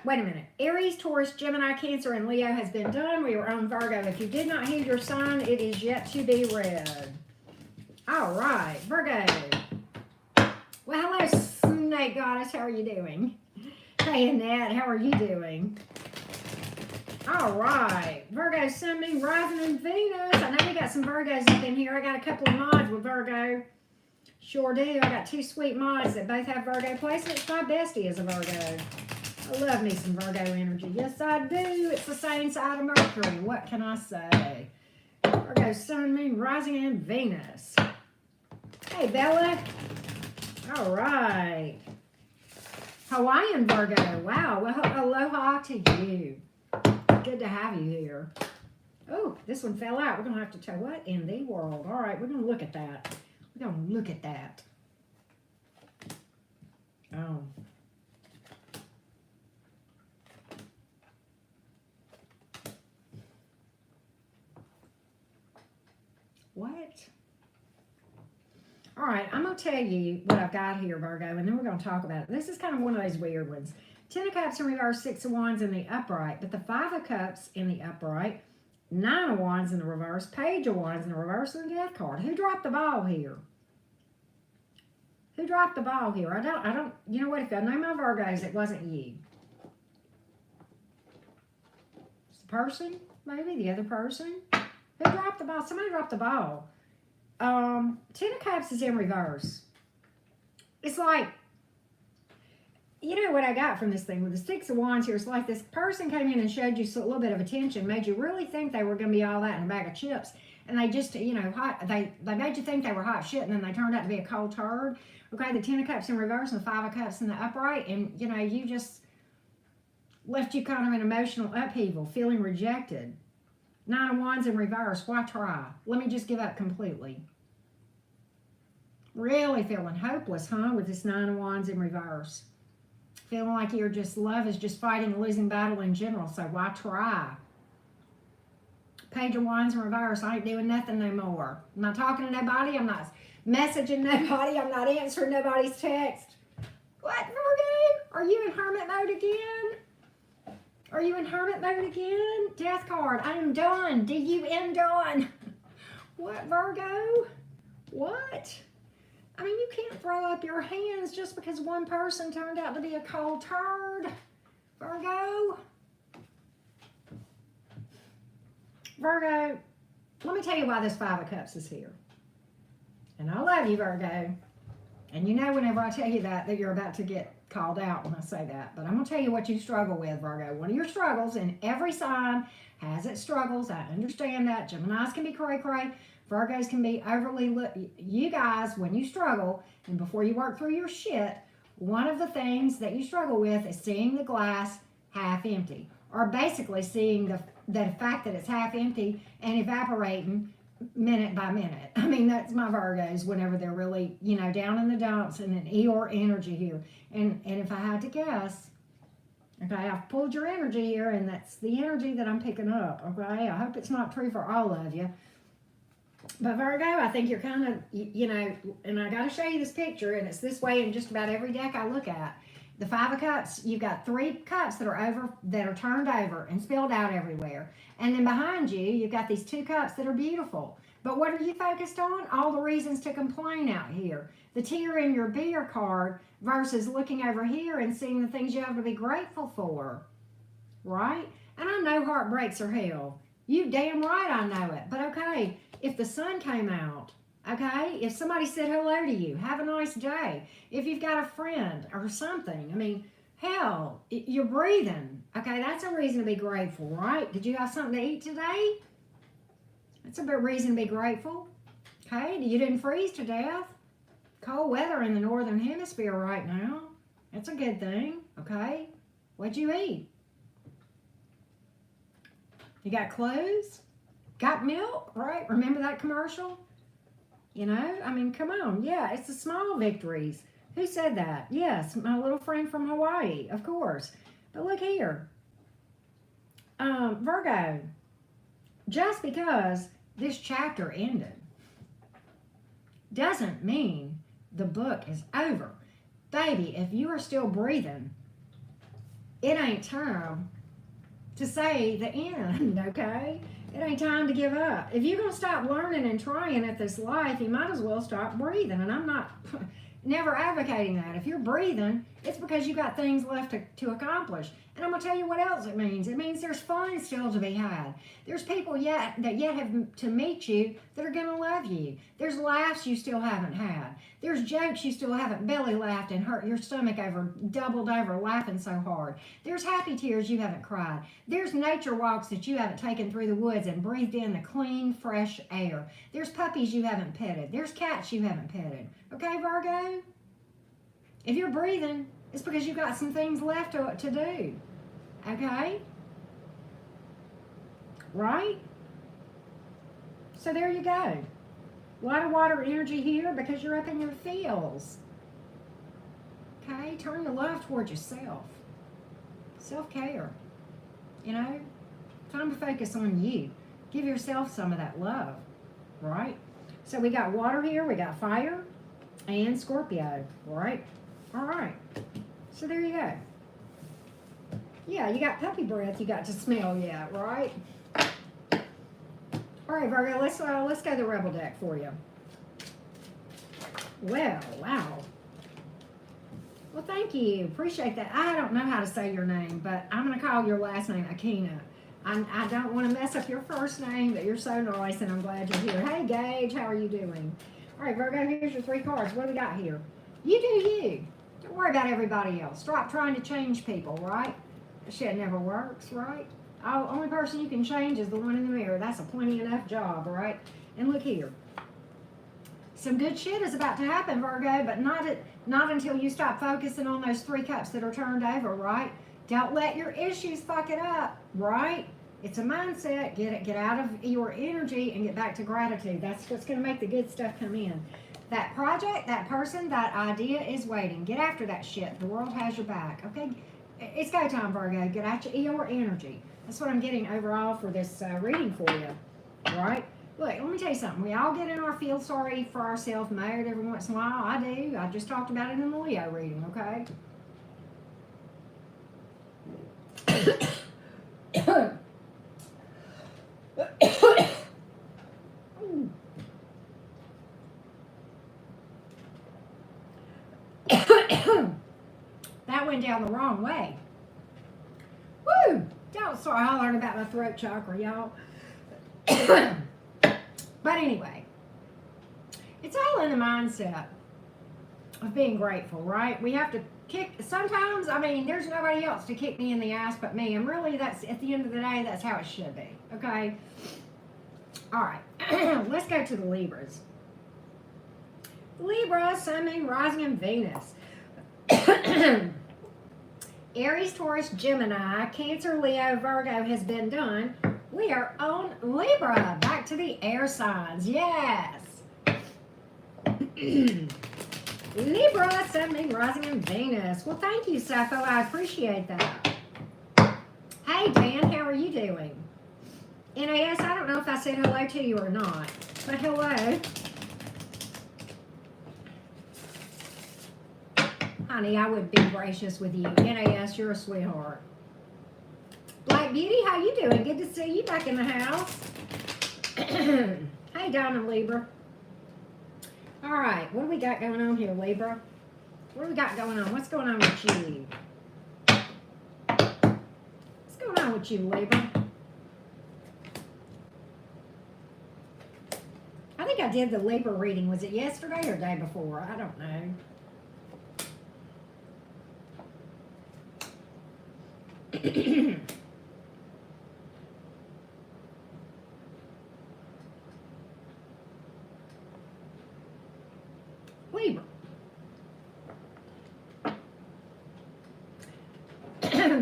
Wait a minute. Aries, Taurus, Gemini, Cancer, and Leo has been done. We are on Virgo. If you did not hear your sign, it is yet to be read. All right, Virgo. Well, hello, Snake Goddess. How are you doing? Hey, Annette. How are you doing? All right. Virgo, Sun, Moon, Rising, and Venus. I know we got some Virgos up in here. I got a couple of mods with Virgo. Sure do. I got 2 sweet mods that both have Virgo placements. My bestie is a Virgo. I love me some Virgo energy. Yes, I do. It's the same side of Mercury. What can I say? Virgo, Sun, Moon, Rising, and Venus. Hey, Bella. All right. Hawaiian Virgo. Wow. Well, aloha to you. Good to have you here. Oh, this one fell out. We're going to have to tell what in the world. All right, we're going to look at that. We're going to look at that. Oh. What? All right, I'm going to tell you what I've got here, Virgo, and then we're going to talk about it. This is kind of one of those weird ones. 10 of Cups in reverse, 6 of Wands in the upright, but the 5 of Cups in the upright, 9 of Wands in the reverse, Page of Wands in the reverse, and the Death card. Who dropped the ball here? Who dropped the ball here? I don't, you know what, if I know my Virgos, it wasn't you. It's the person, maybe, the other person. Who dropped the ball? Somebody dropped the ball. 10 of Cups is in reverse. It's like, you know what I got from this thing with the 6 of Wands here? It's like this person came in and showed you a little bit of attention, made you really think they were going to be all that in a bag of chips. And they just, you know, they made you think they were hot shit, and then they turned out to be a cold turd. Okay, the 10 of Cups in reverse and the 5 of Cups in the upright. And, you know, you just left you kind of an emotional upheaval, feeling rejected. 9 of Wands in reverse. Why try? Let me just give up completely. Really feeling hopeless, huh, with this 9 of Wands in reverse. Feeling like you're just, love is just fighting a losing battle in general, so why try? Page of Wands in reverse. I ain't doing nothing no more. I'm not talking to nobody. I'm not messaging nobody. I'm not answering nobody's text. What, Virgo? Are you in hermit mode again? Are you in hermit mode again? Death card. I am done. D-U-N done. What, Virgo? What? I mean, you can't throw up your hands just because one person turned out to be a cold turd. Virgo. Virgo, let me tell you why this 5 of Cups is here. And I love you, Virgo. And you know whenever I tell you that you're about to get called out when I say that. But I'm going to tell you what you struggle with, Virgo. One of your struggles, and every sign has its struggles. I understand that. Geminis can be cray-cray. Virgos can be overly, you guys, when you struggle, and before you work through your shit, one of the things that you struggle with is seeing the glass half empty. Or basically seeing the fact that it's half empty and evaporating minute by minute. I mean, that's my Virgos whenever they're really, you know, down in the dumps and an Eeyore energy here. And if I had to guess, okay, I've pulled your energy here, and that's the energy that I'm picking up, okay? I hope it's not true for all of you. But Virgo, I think you're kind of, you know, and I got to show you this picture, and it's this way in just about every deck I look at. The 5 of Cups, you've got 3 cups that are turned over and spilled out everywhere. And then behind you, you've got these 2 cups that are beautiful. But what are you focused on? All the reasons to complain out here. The tear in your beer card versus looking over here and seeing the things you have to be grateful for. Right? And I know heartbreaks are hell. You damn right I know it. But okay, if the sun came out, okay, if somebody said hello to you, have a nice day. If you've got a friend or something, I mean, hell, you're breathing. Okay, that's a reason to be grateful, right? Did you have something to eat today? That's a bit reason to be grateful. Okay, you didn't freeze to death. Cold weather in the northern hemisphere right now. That's a good thing, okay? What'd you eat? You got clothes? Got milk, right? Remember that commercial? You know, I mean, come on. Yeah, it's the small victories. Who said that? Yes, my little friend from Hawaii, of course. But look here. Virgo, just because this chapter ended doesn't mean the book is over. Baby, if you are still breathing, it ain't time to say the end, okay? It ain't time to give up. If you're going to stop learning and trying at this life, you might as well stop breathing. And I'm not never advocating that. If you're breathing, it's because you got things left to accomplish. And I'm going to tell you what else it means. It means there's fun still to be had. There's people that have to meet you that are going to love you. There's laughs you still haven't had. There's jokes you still haven't belly laughed and hurt your stomach over, doubled over, laughing so hard. There's happy tears you haven't cried. There's nature walks that you haven't taken through the woods and breathed in the clean, fresh air. There's puppies you haven't petted. There's cats you haven't petted. Okay, Virgo? If you're breathing, It's because you've got some things left to do. Okay? Right? So there you go. A lot of water energy here because you're up in your feels. Okay? Turn your love towards yourself. Self-care. You know? Time to focus on you. Give yourself some of that love. Right? So we got water here. We got fire. And Scorpio. Right? All right. So there you go. Yeah, you got puppy breath you got to smell yet, right? All right, Virgo, let's go the Rebel deck for you. Well, wow. Well, thank you. Appreciate that. I don't know how to say your name, but I'm going to call your last name Akina. I don't want to mess up your first name, but you're so nice, and I'm glad you're here. Hey, Gage, how are you doing? All right, Virgo, here's your 3 cards. What do we got here? You do you. Don't worry about everybody else. Stop trying to change people, right? That shit never works, right? Oh, only person you can change is the one in the mirror. That's a plenty enough job, right? And look here. Some good shit is about to happen, Virgo, but not until you stop focusing on those 3 cups that are turned over, right? Don't let your issues fuck it up, right? It's a mindset. Get out of your energy and get back to gratitude. That's what's going to make the good stuff come in. That project, that person, that idea is waiting. Get after that shit. The world has your back, okay? It's go time, Virgo. Get out your energy. That's what I'm getting overall for this reading for you, right? Look, let me tell you something. We all get in our feel sorry for ourselves mode every once in a while. I do. I just talked about it in the Leo reading, okay? That went down the wrong way. Woo! Don't start hollering about my throat chakra, y'all. But anyway, it's all in the mindset of being grateful, right? We have to kick, sometimes, I mean, there's nobody else to kick me in the ass but me. And really, that's, at the end of the day, that's how it should be, okay? All right, let's go to the Libras. Libra, Sun, Moon, Rising, and Venus. Aries, Taurus, Gemini, Cancer, Leo, Virgo has been done. We are on Libra. Back to the air signs. Yes. Libra, Sun, Moon, Rising, and Venus. Well, thank you, Sappho. I appreciate that. Hey, Dan, how are you doing? NAS, I don't know if I said hello to you or not, but hello. Honey, I would be gracious with you. NAS, you're a sweetheart. Black Beauty, how you doing? Good to see you back in the house. Hey, Diamond Libra. All right, what do we got going on here, Libra? What do we got going on? What's going on with you? What's going on with you, Libra? I think I did the Libra reading. Was it yesterday or day before? I don't know. Libra.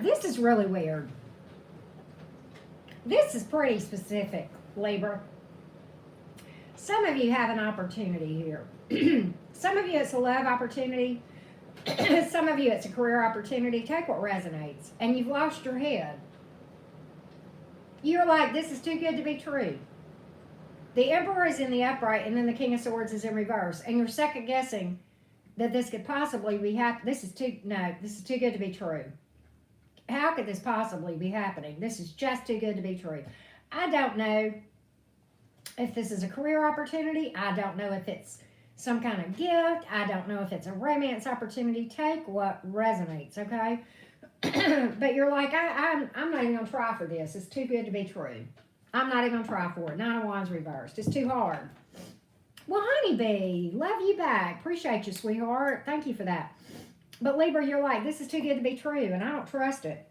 This is really weird. This is pretty specific, Libra. Some of you have an opportunity here. Some of you it's a love opportunity. Some of you it's a career opportunity. Take what resonates. And you've lost your head. You're like, this is too good to be true. The Emperor is in the upright, and then the King of Swords is in reverse. And you're second guessing that this could possibly be happening. This is too good to be true. How could this possibly be happening? This is just too good to be true. I don't know if this is a career opportunity. I don't know if it's some kind of gift. I don't know if it's a romance opportunity. Take what resonates, okay? But you're like, I'm not even going to try for this. It's too good to be true. I'm not even going to try for it. 9 of Wands reversed. It's too hard. Well, honeybee, love you back. Appreciate you, sweetheart. Thank you for that. But Libra, you're like, this is too good to be true, and I don't trust it.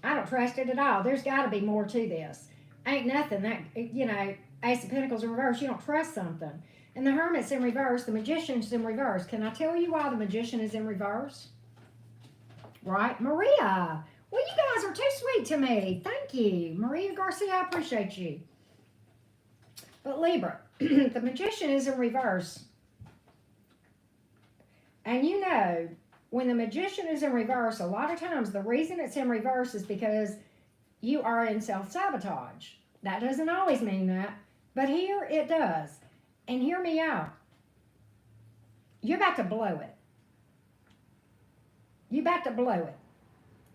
I don't trust it at all. There's got to be more to this. Ain't nothing that, you know, Ace of Pentacles in reverse. You don't trust something. And the Hermit's in reverse. The Magician's in reverse. Can I tell you why the Magician is in reverse? right? Maria. Well, you guys are too sweet to me. Thank you. Maria Garcia, I appreciate you. But Libra, the Magician is in reverse. And you know, when the Magician is in reverse, a lot of times the reason it's in reverse is because you are in self-sabotage. That doesn't always mean that, but here it does. And hear me out. You're about to blow it. You're about to blow it.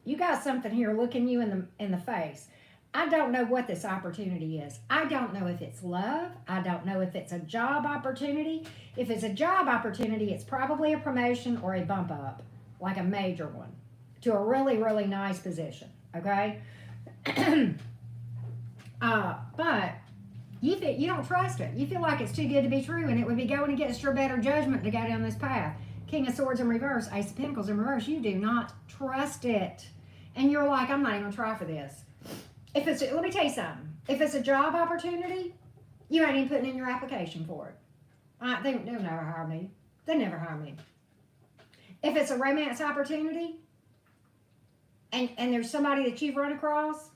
You got something here looking you in the face. I don't know what this opportunity is. I don't know if it's love. I don't know if it's a job opportunity. If it's a job opportunity, it's probably a promotion or a bump up, like a major one, to a really, really nice position, okay? But you don't trust it. You feel like it's too good to be true, and it would be going against your better judgment to go down this path. King of Swords in reverse, Ace of Pentacles in reverse. You do not trust it. And you're like, I'm not even going to try for this. Let me tell you something. If it's a job opportunity, you ain't even putting in your application for it. They'll never hire me. They never hire me. If it's a romance opportunity, and there's somebody that you've run across,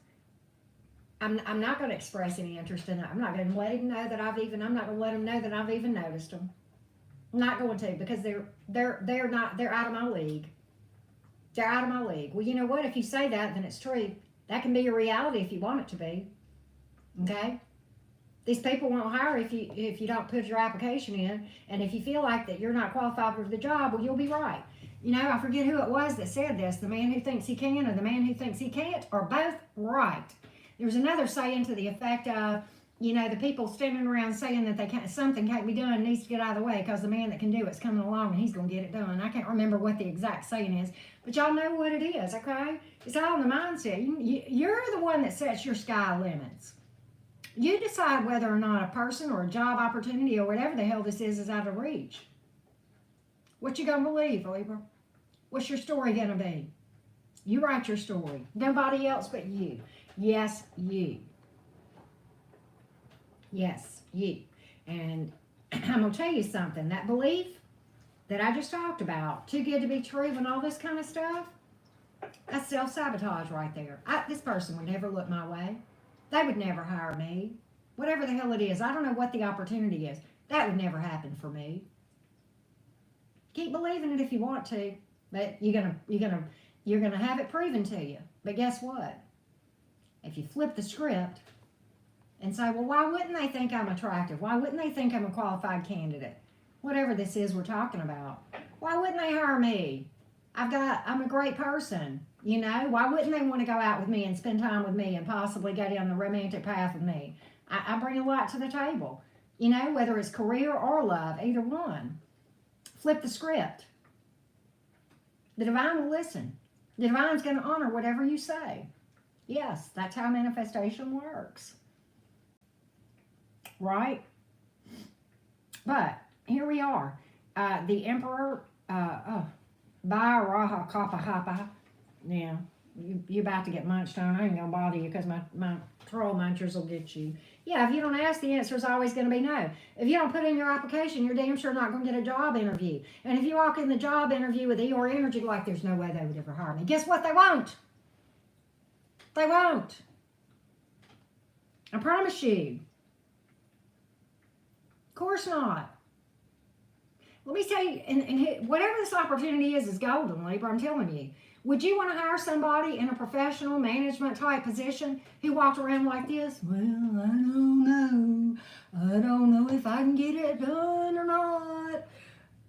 I'm not going to express any interest in it. I'm not going to let him know that I'm not going to let him know that I've even noticed them. I'm not going to, because they're out of my league. They're out of my league. Well, you know what? If you say that, then it's true. That can be your reality if you want it to be. Okay? These people won't hire if you don't put your application in. And if you feel like that you're not qualified for the job, well, you'll be right. You know, I forget who it was that said this. The man who thinks he can or the man who thinks he can't are both right. There's another saying to the effect of, you know, the people standing around saying that something can't be done, needs to get out of the way because the man that can do it's coming along and he's going to get it done. I can't remember what the exact saying is, but y'all know what it is, okay? It's all in the mindset. You're the one that sets your sky limits. You decide whether or not a person or a job opportunity or whatever the hell this is out of reach. What you gonna believe, Libra? What's your story gonna be? You write your story. Nobody else but you. Yes, you. Yes, you. And I'm going to tell you something. That belief that I just talked about, too good to be true and all this kind of stuff, that's self-sabotage right there. This person would never look my way. They would never hire me. Whatever the hell it is. I don't know what the opportunity is. That would never happen for me. Keep believing it if you want to, but you're gonna have it proven to you. But guess what? If you flip the script and say, well, why wouldn't they think I'm attractive? Why wouldn't they think I'm a qualified candidate? Whatever this is we're talking about. Why wouldn't they hire me? I'm a great person, you know? Why wouldn't they want to go out with me and spend time with me and possibly go down the romantic path with me? I bring a lot to the table, you know, whether it's career or love, either one. Flip the script. The divine will listen. The divine's going to honor whatever you say. Yes, that's how manifestation works. Right? But here we are. The Emperor, Ba Raha Kappa Hapa. Yeah, you're about to get munched on. I ain't going to bother you because my troll munchers will get you. Yeah, if you don't ask, the answer is always going to be no. If you don't put in your application, you're damn sure not going to get a job interview. And if you walk in the job interview with your energy like there's no way they would ever hire me, guess what? They won't. They won't. I promise you. Of course not. Let me tell you, and whatever this opportunity is golden, Libra, I'm telling you. Would you want to hire somebody in a professional management type position who walked around like this? Well, I don't know. I don't know if I can get it done or not.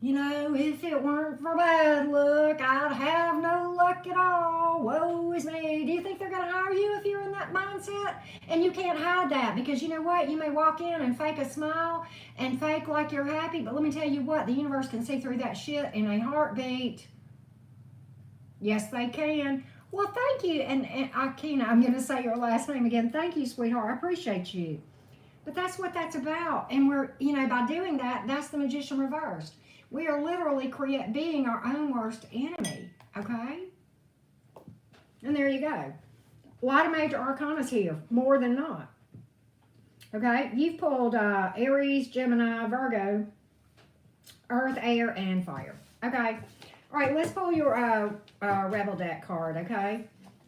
You know, if it weren't for bad luck, I'd have no luck at all. Woe is me. Do you think they're going to hire you if you're in that mindset? And you can't hide that because you know what? You may walk in and fake a smile and fake like you're happy, but let me tell you what, the universe can see through that shit in a heartbeat. Yes, they can. Well, thank you. And Akina, I'm going to say your last name again. Thank you, sweetheart. I appreciate you. But that's what that's about. And we're, you know, by doing that, that's the Magician reversed. We are literally being our own worst enemy. Okay? And there you go. A lot of major arcanas here. More than not. Okay? You've pulled Aries, Gemini, Virgo, Earth, Air, and Fire. Okay? All right, let's pull your Rebel deck card, okay?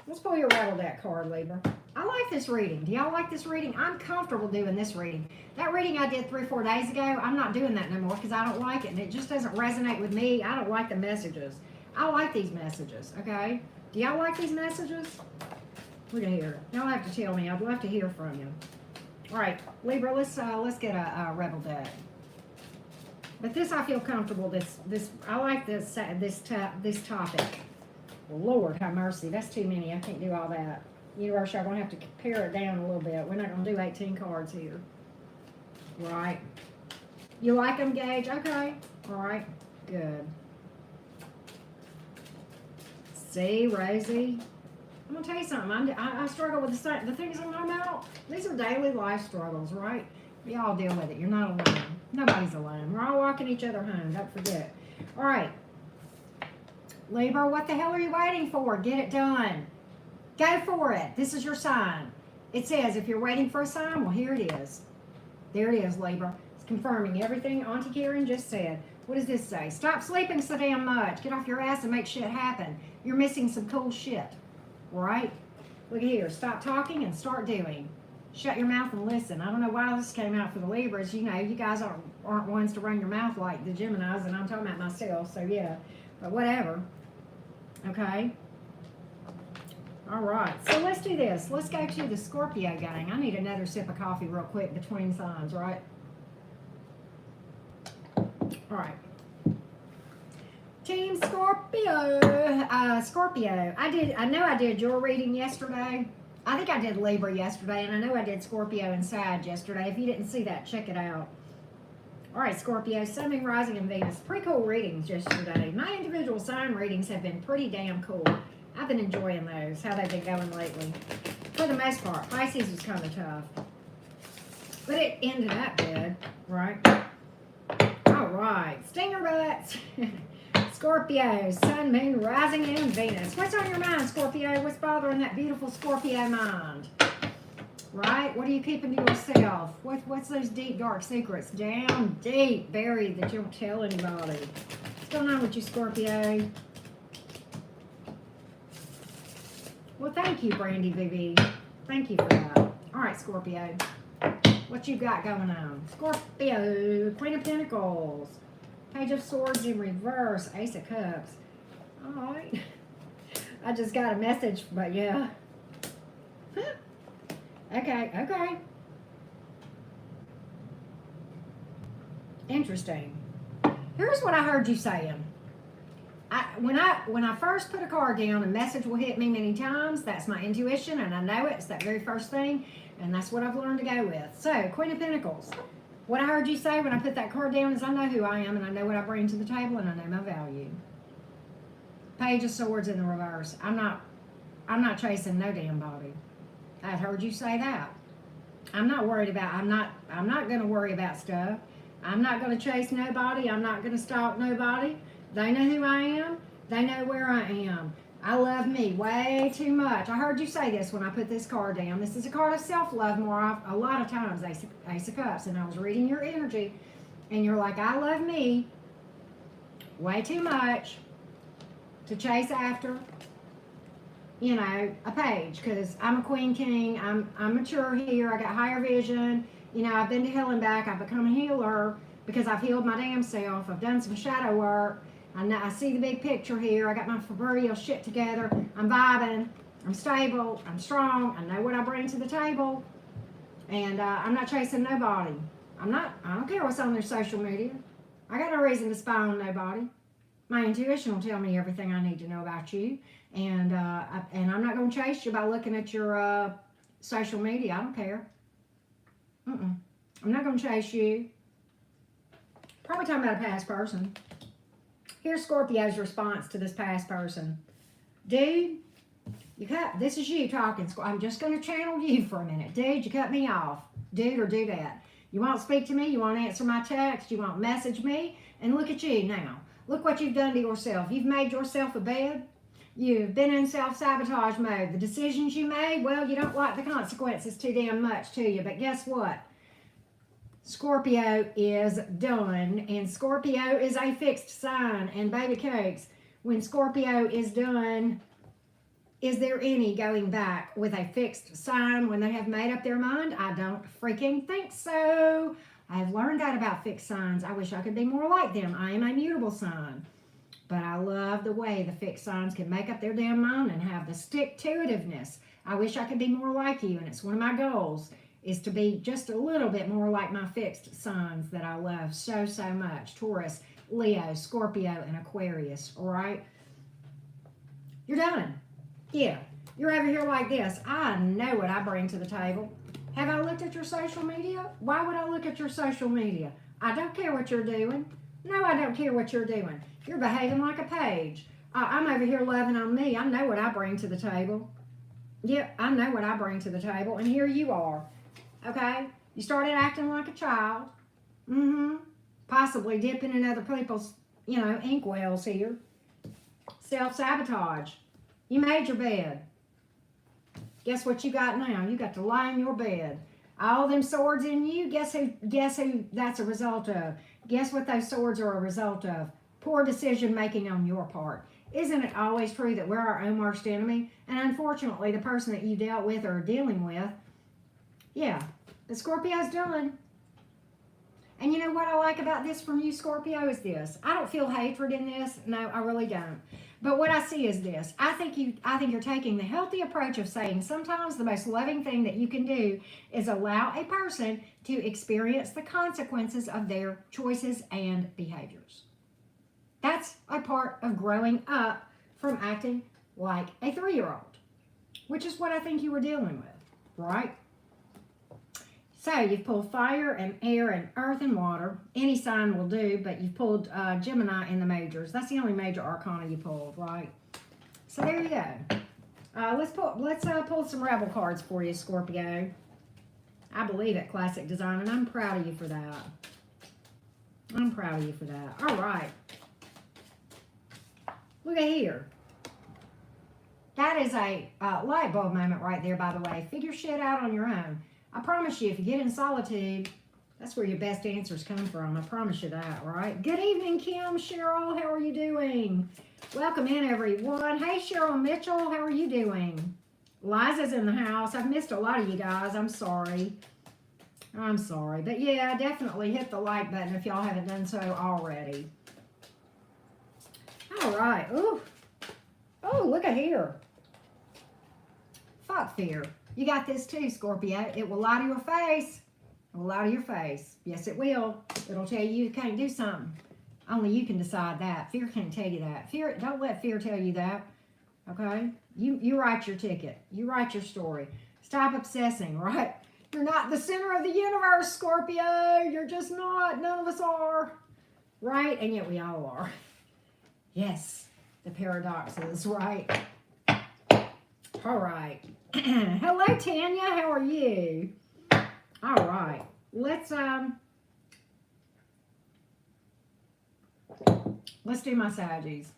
Let's pull your Rebel deck card, Libra. I like this reading. Do y'all like this reading? I'm comfortable doing this reading. That reading I did 3 or 4 days ago, I'm not doing that no more because I don't like it, and it just doesn't resonate with me. I don't like the messages. I like these messages, okay? Do y'all like these messages? Look at here. Y'all have to tell me. I'd love to hear from you. All right, Libra, let's get a Rebel deck. But this I feel comfortable. This I like this topic. Lord have mercy, that's too many. I can't do all that. Universe, y'all gonna have to pare it down a little bit. We're not gonna do 18 cards here. Right? You like them, Gage? Okay. All right. Good. See, Rosie. I'm gonna tell you something. I struggle with the things I'm talking about. These are daily life struggles, right? We all deal with it. You're not alone. Nobody's alone. We're all walking each other home. Don't forget. All right. Libra, what the hell are you waiting for? Get it done. Go for it. This is your sign. It says if you're waiting for a sign, well, here it is. There it is, Libra. It's confirming everything Auntie Karen just said. What does this say? Stop sleeping so damn much. Get off your ass and make shit happen. You're missing some cool shit. Right? Look at here. Stop talking and start doing. Shut your mouth and listen. I don't know why this came out for the Libras. You know, you guys aren't ones to run your mouth like the Geminis, and I'm talking about myself, so yeah. But whatever. Okay? All right. So let's do this. Let's go to the Scorpio gang. I need another sip of coffee real quick between signs, right? All right. Team Scorpio. Scorpio. I know I did your reading yesterday. I think I did Libra yesterday, and I know I did Scorpio and Sag yesterday. If you didn't see that, check it out. All right, Scorpio, Sun, Moon, Rising, and Venus. Pretty cool readings yesterday. My individual sign readings have been pretty damn cool. I've been enjoying those, how they've been going lately. For the most part, Pisces was kind of tough. But it ended up good, right? All right, stinger butts. Scorpio, Sun, Moon, Rising, and Venus. What's on your mind, Scorpio? What's bothering that beautiful Scorpio mind? Right? What are you keeping to yourself? What's those deep, dark secrets down deep, buried that you don't tell anybody? What's going on with you, Scorpio? Well, thank you, Brandy BB. Thank you for that. All right, Scorpio. What you got going on? Scorpio, Queen of Pentacles. Page of Swords in reverse, Ace of Cups. All right. I just got a message, but yeah. Okay. Interesting. Here's what I heard you saying. When I first put a card down, a message will hit me many times. That's my intuition, and I know it. It's that very first thing, and that's what I've learned to go with. So, Queen of Pentacles. What I heard you say when I put that card down is I know who I am, and I know what I bring to the table, and I know my value. Page of Swords in the reverse. I'm not chasing no damn body. I heard you say that. I'm not worried about. I'm not going to worry about stuff. I'm not going to chase nobody. I'm not going to stalk nobody. They know who I am. They know where I am. I love me way too much. I heard you say this when I put this card down. This is a card of self-love a lot of times, Ace of Cups. And I was reading your energy, and you're like, I love me way too much to chase after, a page, because I'm a queen king. I'm mature here. I got higher vision. I've been to hell and back. I've become a healer because I've healed my damn self. I've done some shadow work. I see the big picture here. I got my proverbial shit together. I'm vibing. I'm stable. I'm strong. I know what I bring to the table. And I'm not chasing nobody. I don't care what's on their social media. I got no reason to spy on nobody. My intuition will tell me everything I need to know about you. And I'm not going to chase you by looking at your social media. I don't care. I'm not going to chase you. Probably talking about a past person. Here's Scorpio's response to this past person. Dude, this is you talking. I'm just going to channel you for a minute. Dude, you cut me off. Dude or do that. You won't speak to me. You won't answer my text. You won't message me. And look at you now. Look what you've done to yourself. You've made yourself a bed. You've been in self-sabotage mode. The decisions you made, well, you don't like the consequences too damn much, to you. But guess what? Scorpio is done, and Scorpio is a fixed sign. And baby cakes, when Scorpio is done, is there any going back with a fixed sign when they have made up their mind? I don't freaking think so. I have learned that about fixed signs. I wish I could be more like them. I am a mutable sign. But I love the way the fixed signs can make up their damn mind and have the stick-to-itiveness. I wish I could be more like you, and it's one of my goals is to be just a little bit more like my fixed signs that I love so, so much. Taurus, Leo, Scorpio, and Aquarius, all right? You're done. Yeah, you're over here like this. I know what I bring to the table. Have I looked at your social media? Why would I look at your social media? I don't care what you're doing. No, I don't care what you're doing. You're behaving like a page. I'm over here loving on me. I know what I bring to the table. Yep, I know what I bring to the table. And here you are. Okay? You started acting like a child. Possibly dipping in other people's, inkwells here. Self-sabotage. You made your bed. Guess what you got now? You got to lie in your bed. All them swords in you, guess who that's a result of? Guess what those swords are a result of? Poor decision making on your part. Isn't it always true that we're our own worst enemy? And unfortunately, the person that you dealt with or are dealing with, yeah, the Scorpio's done. And you know what I like about this from you, Scorpio, is this. I don't feel hatred in this. No, I really don't. But what I see is this. I think you're taking the healthy approach of saying sometimes the most loving thing that you can do is allow a person to experience the consequences of their choices and behaviors. That's a part of growing up from acting like a 3-year-old, which is what I think you were dealing with, right? So you've pulled fire and air and earth and water. Any sign will do, but you've pulled Gemini in the majors. That's the only major arcana you pulled, right? So there you go. Let's pull some rebel cards for you, Scorpio. I believe at Classic Design, and I'm proud of you for that. I'm proud of you for that. All right. Look at here. That is a light bulb moment right there, by the way. Figure shit out on your own. I promise you, if you get in solitude, that's where your best answers come from. I promise you that, right? Good evening, Kim, Cheryl. How are you doing? Welcome in, everyone. Hey, Cheryl Mitchell. How are you doing? Liza's in the house. I've missed a lot of you guys. I'm sorry. I'm sorry. But, yeah, definitely hit the like button if y'all haven't done so already. All right. Ooh. Oh, look at here. Fuck fear. You got this too, Scorpio. It will lie to your face. It will lie to your face. Yes, it will. It'll tell you can't do something. Only you can decide that. Fear can't tell you that. Fear, don't let fear tell you that. Okay? You write your ticket. You write your story. Stop obsessing, right? You're not the center of the universe, Scorpio. You're just not. None of us are. Right? And yet we all are. Yes. The paradoxes, right? All right. Hello, Tanya. How are you? All right. Let's do my Saggies.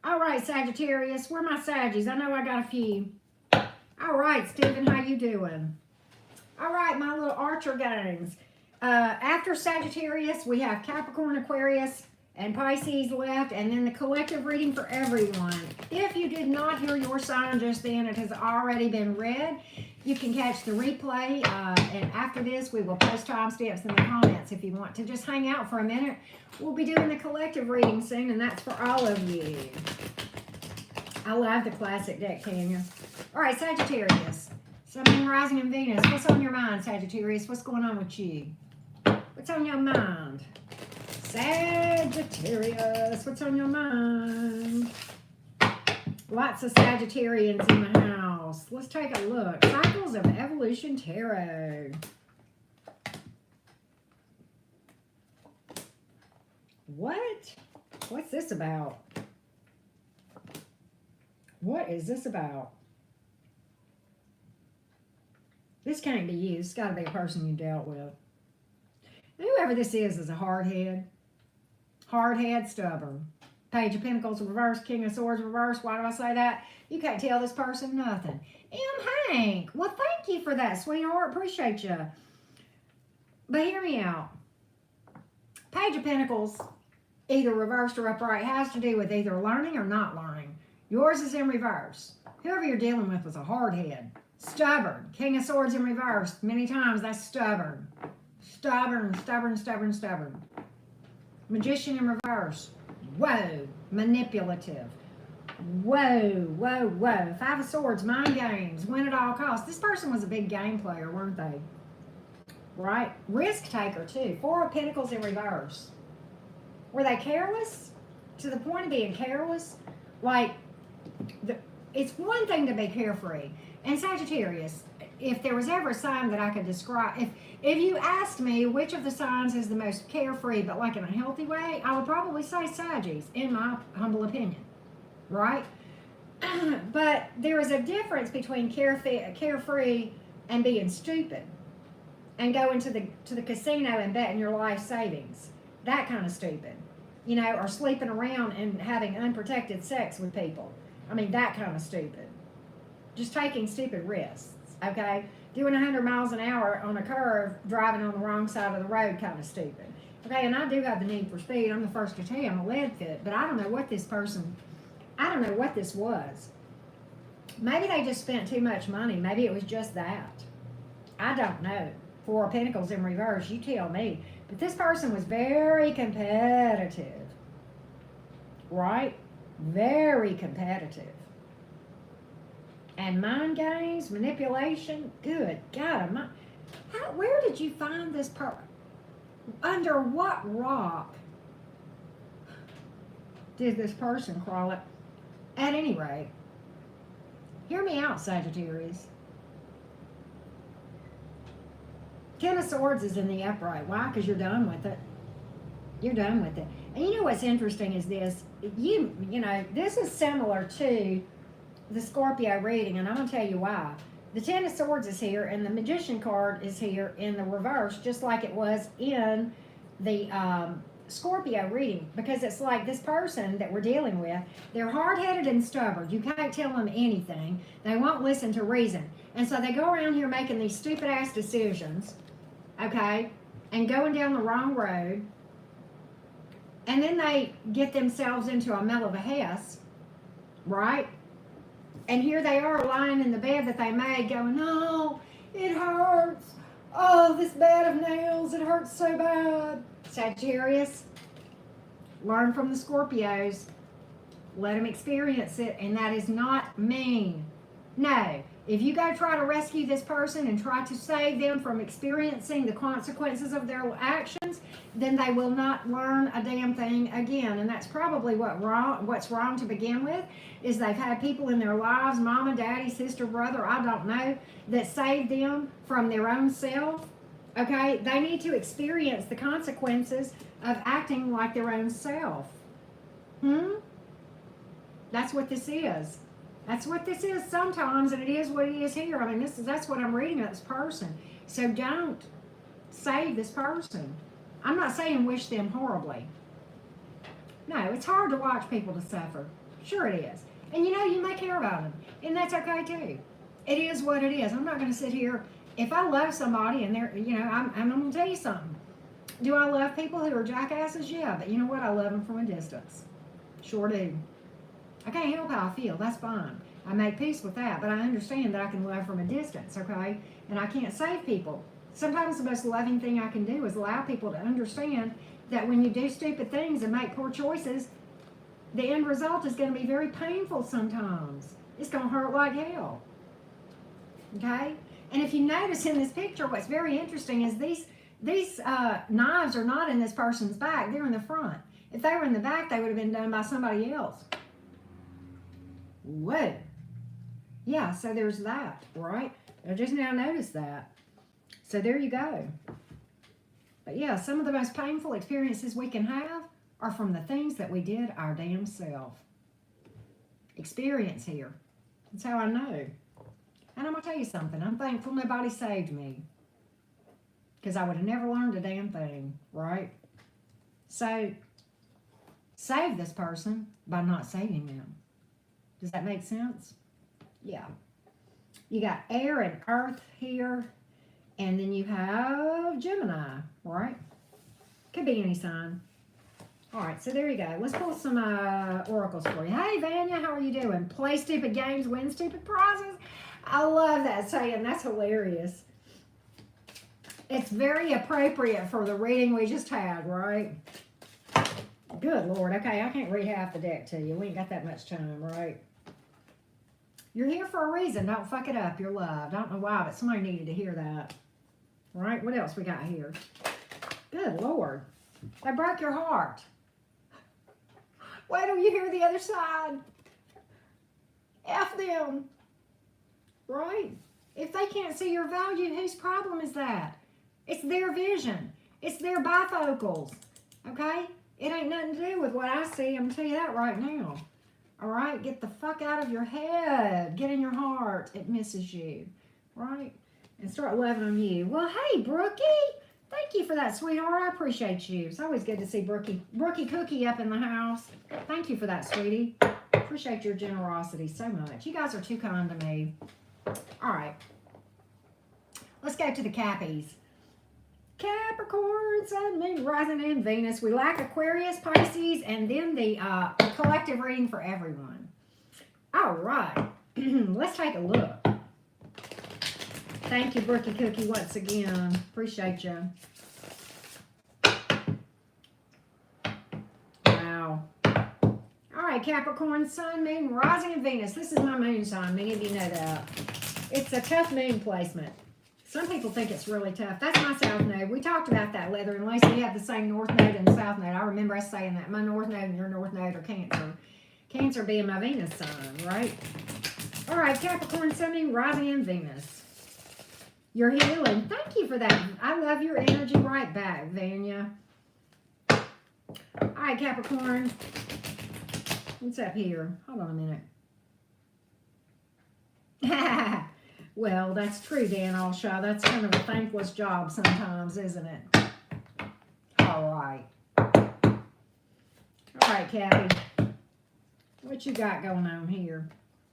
All right, Sagittarius. Where are my Saggies? I know I got a few. All right, Stephen. How you doing? All right, my little Archer gangs. After Sagittarius, we have Capricorn, Aquarius, and Pisces left, and then the collective reading for everyone. If you did not hear your sign just then, it has already been read. You can catch the replay, and after this, we will post timestamps in the comments if you want to just hang out for a minute. We'll be doing the collective reading soon, and that's for all of you. I love the classic deck, Tanya. All right, Sagittarius. Sun, Moon, Rising, and Venus. What's on your mind, Sagittarius? What's going on with you? What's on your mind? Sagittarius, what's on your mind? Lots of Sagittarians in the house. Let's take a look. Cycles of Evolution Tarot. What? What's this about? What is this about? This can't be you. It's got to be a person you dealt with. Whoever this is a hard head. Hard head, stubborn. Page of Pentacles reverse, King of Swords reverse. Why do I say that? You can't tell this person nothing. M. Hank. Well, thank you for that, sweetheart. Appreciate you. But hear me out. Page of Pentacles. either reversed or upright, has to do with either learning or not learning. Yours is in reverse. Whoever you're dealing with was a hard head. Stubborn. King of Swords in reverse. Many times that's stubborn. Stubborn, stubborn, stubborn, stubborn. Magician in reverse. Whoa. Manipulative. Whoa, whoa, whoa. Five of Swords, mind games, win at all costs. This person was a big game player, weren't they? Right? Risk taker, too. Four of Pentacles in reverse. Were they careless? To the point of being careless? Like, it's one thing to be carefree. And Sagittarius, if there was ever a sign that I could describe, if you asked me which of the signs is the most carefree, but like in a healthy way, I would probably say Saggies, in my humble opinion. Right? But there is a difference between carefree and being stupid and going to the casino and betting your life savings. That kind of stupid. You know, or sleeping around and having unprotected sex with people. I mean, that kind of stupid. Just taking stupid risks, okay? Doing 100 miles an hour on a curve, driving on the wrong side of the road, kind of stupid. Okay, and I do have the need for speed. I'm the first to tell you I'm a lead fit, but I don't know what this was. Maybe they just spent too much money. Maybe it was just that. I don't know. Four of Pentacles in reverse, you tell me. But this person was very competitive, right? Very competitive. And mind games, manipulation, good God. Where did you find this person? Under what rock did this person crawl up? At any rate, hear me out, Sagittarius. Ten of Swords is in the upright. Why? Because you're done with it. You're done with it. And you know what's interesting is this. You know, this is similar to the Scorpio reading, and I'm going to tell you why. The Ten of Swords is here, and the Magician card is here in the reverse, just like it was in the Scorpio reading. Because it's like this person that we're dealing with, they're hard-headed and stubborn. You can't tell them anything. They won't listen to reason. And so they go around here making these stupid-ass decisions, okay, and going down the wrong road. And then they get themselves into a mill of a hess, right? And here they are lying in the bed that they made going, oh, it hurts. Oh, this bed of nails, it hurts so bad. Sagittarius, learn from the Scorpios. Let them experience it, and that is not mean. No, if you go try to rescue this person and try to save them from experiencing the consequences of their actions, then they will not learn a damn thing again. And that's probably what's wrong to begin with, is they've had people in their lives, mama, daddy, sister, brother, I don't know, that saved them from their own self. Okay, they need to experience the consequences of acting like their own self. That's what this is. That's what this is sometimes, and it is what it is here. I mean, that's what I'm reading about this person. So don't save this person. I'm not saying wish them horribly. No, it's hard to watch people to suffer. Sure it is. And you know, you may care about them, and that's okay too. It is what it is. I'm not going to sit here. If I love somebody and they're, you know, I'm going to tell you something. Do I love people who are jackasses? Yeah, but you know what? I love them from a distance. Sure do. I can't help how I feel. That's fine. I make peace with that, but I understand that I can love from a distance, okay? And I can't save people. Sometimes the most loving thing I can do is allow people to understand that when you do stupid things and make poor choices, the end result is going to be very painful sometimes. It's going to hurt like hell. Okay? And if you notice in this picture, what's very interesting is these knives are not in this person's back. They're in the front. If they were in the back, they would have been done by somebody else. Whoa. Yeah, so there's that, right? I just now noticed that. So there you go. But yeah, some of the most painful experiences we can have are from the things that we did our damn self. Experience here. That's how I know. And I'm going to tell you something. I'm thankful nobody saved me. Because I would have never learned a damn thing, right? So, save this person by not saving them. Does that make sense? Yeah. You got air and earth here. And then you have Gemini, right? Could be any sign. All right, so there you go. Let's pull some oracles for you. Hey, Vanya, how are you doing? Play stupid games, win stupid prizes. I love that saying. That's hilarious. It's very appropriate for the reading we just had, right? Good Lord. Okay, I can't read half the deck to you. We ain't got that much time, right? You're here for a reason. Don't fuck it up. You're loved. I don't know why, but somebody needed to hear that. Right? What else we got here? Good Lord. They broke your heart. Wait till you hear the other side. F them. Right? If they can't see your value, whose problem is that? It's their vision. It's their bifocals. Okay? It ain't nothing to do with what I see. I'm going to tell you that right now. All right? Get the fuck out of your head. Get in your heart. It misses you. Right? And start loving on you. Well, hey, Brookie. Thank you for that, sweetheart. I appreciate you. It's always good to see Brookie Cookie up in the house. Thank you for that, sweetie. Appreciate your generosity so much. You guys are too kind to me. All right. Let's go to the Cappies. Capricorn, Sun, Moon, Rising, and Venus. We like Aquarius, Pisces, and then the collective reading for everyone. All right. Let's take a look. Thank you, Brookie Cookie, once again. Appreciate you. Wow. All right, Capricorn, Sun, Moon, Rising, and Venus. This is my moon sign. Many of you know that. It's a tough moon placement. Some people think it's really tough. That's my south node. We talked about that, Leather and Lacey. We have the same north node and south node. I remember us saying that. My north node and your north node are Cancer. Cancer being my Venus sign, right? All right, Capricorn, Sun, Moon, Rising, and Venus. You're healing. Thank you for that. I love your energy right back, Vanya. All right, Capricorn. What's up here? Hold on a minute. Well, that's true, Dan Allshaw. That's kind of a thankless job sometimes, isn't it? All right. All right, Cappy. What you got going on here?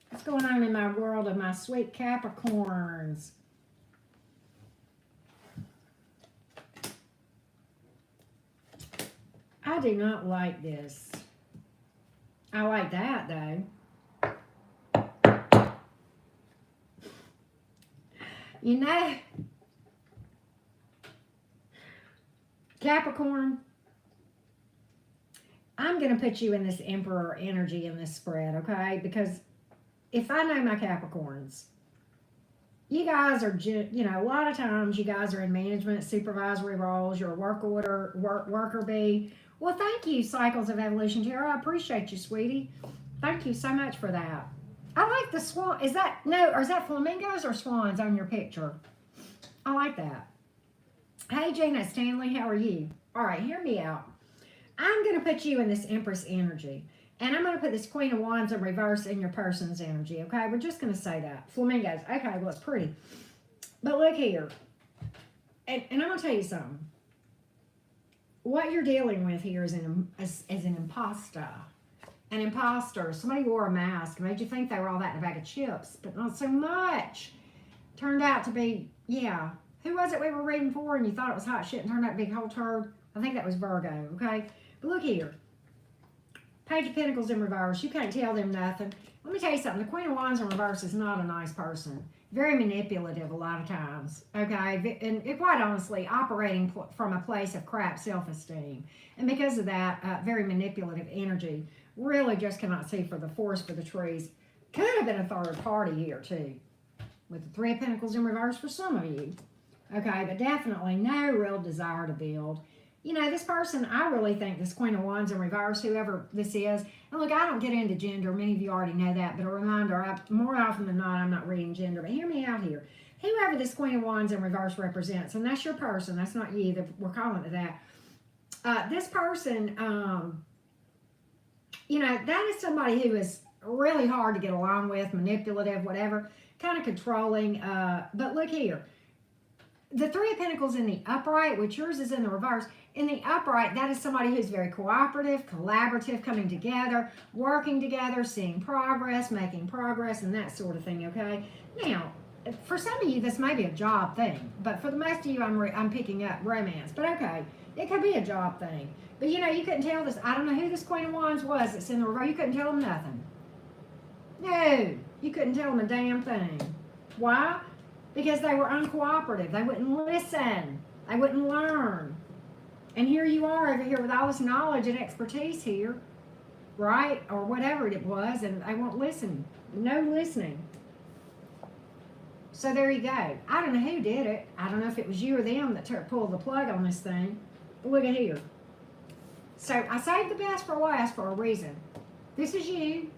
What's going on in my world of my sweet Capricorns? I do not like this. I like that, though. You know, Capricorn, I'm going to put you in this Emperor energy in this spread, okay? Because if I know my Capricorns, you guys are, you know, a lot of times you guys are in management, supervisory roles. You're a worker bee. Well, thank you, Cycles of Evolution Tarot. I appreciate you, sweetie. Thank you so much for that. I like the swan. Is that, no, or is that flamingos or swans on your picture? I like that. Hey, Gina Stanley, how are you? All right, hear me out. I'm going to put you in this Empress energy. And I'm going to put this Queen of Wands in reverse in your person's energy, okay? We're just going to say that. Flamingos. Okay, well, it's pretty. But look here. And I'm going to tell you something. What you're dealing with here is an imposter. An imposter. Somebody wore a mask, made you think they were all that in a bag of chips, but not so much. Turned out to be, yeah. Who was it we were reading for and you thought it was hot shit and turned out to be a whole turd? I think that was Virgo, okay? But look here. Page of Pentacles in reverse. You can't tell them nothing. Let me tell you something. The Queen of Wands in reverse is not a nice person. Very manipulative a lot of times, okay? And quite honestly, operating from a place of crap self-esteem. And because of that, very manipulative energy. Really just cannot see for the forest for the trees. Could have been a third party here, too. With the Three of Pentacles in reverse for some of you. Okay, but definitely no real desire to build. You know, this person, I really think this Queen of Wands in reverse, whoever this is, and look, I don't get into gender. Many of you already know that, but a reminder, more often than not, I'm not reading gender. But hear me out here. Whoever this Queen of Wands in reverse represents, and that's your person, that's not you, we're calling it that. This person, you know, that is somebody who is really hard to get along with, manipulative, whatever, kind of controlling. But look here. The Three of Pentacles in the upright, which yours is in the reverse, in the upright, that is somebody who's very cooperative, collaborative, coming together, working together, seeing progress, making progress, and that sort of thing, okay? Now, for some of you, this may be a job thing, but for the most of you, I'm picking up romance. But okay, it could be a job thing. But you know, you couldn't tell this. I don't know who this Queen of Wands was that's in the reverse. You couldn't tell them nothing. No, you couldn't tell them a damn thing. Why? Because they were uncooperative. They wouldn't listen. They wouldn't learn. And here you are over here with all this knowledge and expertise here, right? Or whatever it was, and they won't listen. No listening. So there you go. I don't know who did it. I don't know if it was you or them that pulled the plug on this thing. Look at here. So I saved the best for last for a reason. This is you.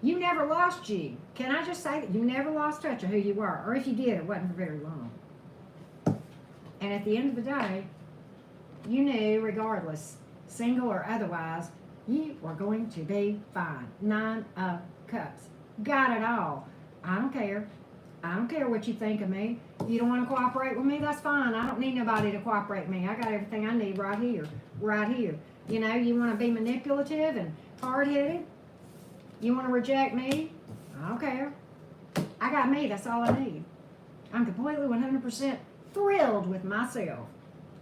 You never lost you. Can I just say that you never lost touch of who you were? Or if you did, it wasn't for very long. And at the end of the day, you knew, regardless, single or otherwise, you were going to be fine. 9 of Cups. Got it all. I don't care. I don't care what you think of me. You don't want to cooperate with me? That's fine. I don't need nobody to cooperate with me. I got everything I need right here. Right here. You know, you want to be manipulative and hard-headed? You want to reject me? I don't care. I got me. That's all I need. I'm completely 100% thrilled with myself.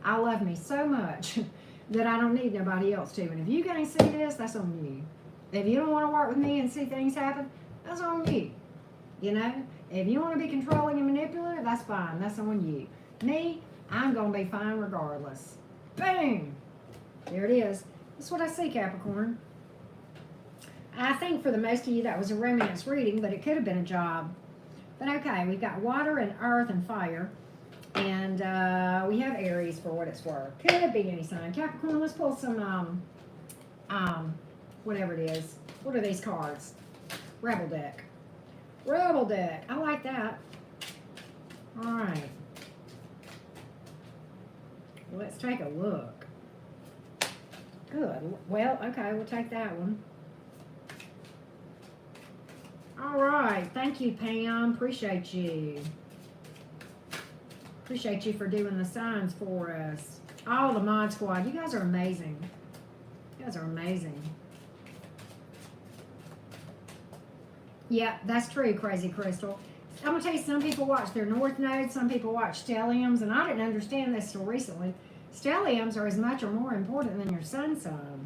I love me so much that I don't need nobody else to. And if you can't see this, that's on you. If you don't want to work with me and see things happen, that's on you. You know? If you want to be controlling and manipulative, that's fine. That's on you. Me, I'm going to be fine regardless. Boom! There it is. That's what I see, Capricorn. I think for the most of you that was a romance reading, but it could have been a job. But okay, we've got water and earth and fire. And we have Aries for what it's worth. Could be any sign. Capricorn, let's pull some, whatever it is. What are these cards? Rebel deck. Rebel deck. I like that. All right. Let's take a look. Good. Well, okay, we'll take that one. All right. Thank you, Pam. Appreciate you. Appreciate you for doing the signs for us. All the mod squad. You guys are amazing. You guys are amazing. Yeah, that's true, Crazy Crystal. I'm going to tell you, some people watch their North Node, some people watch stelliums, and I didn't understand this till recently. Stelliums are as much or more important than your sun sign.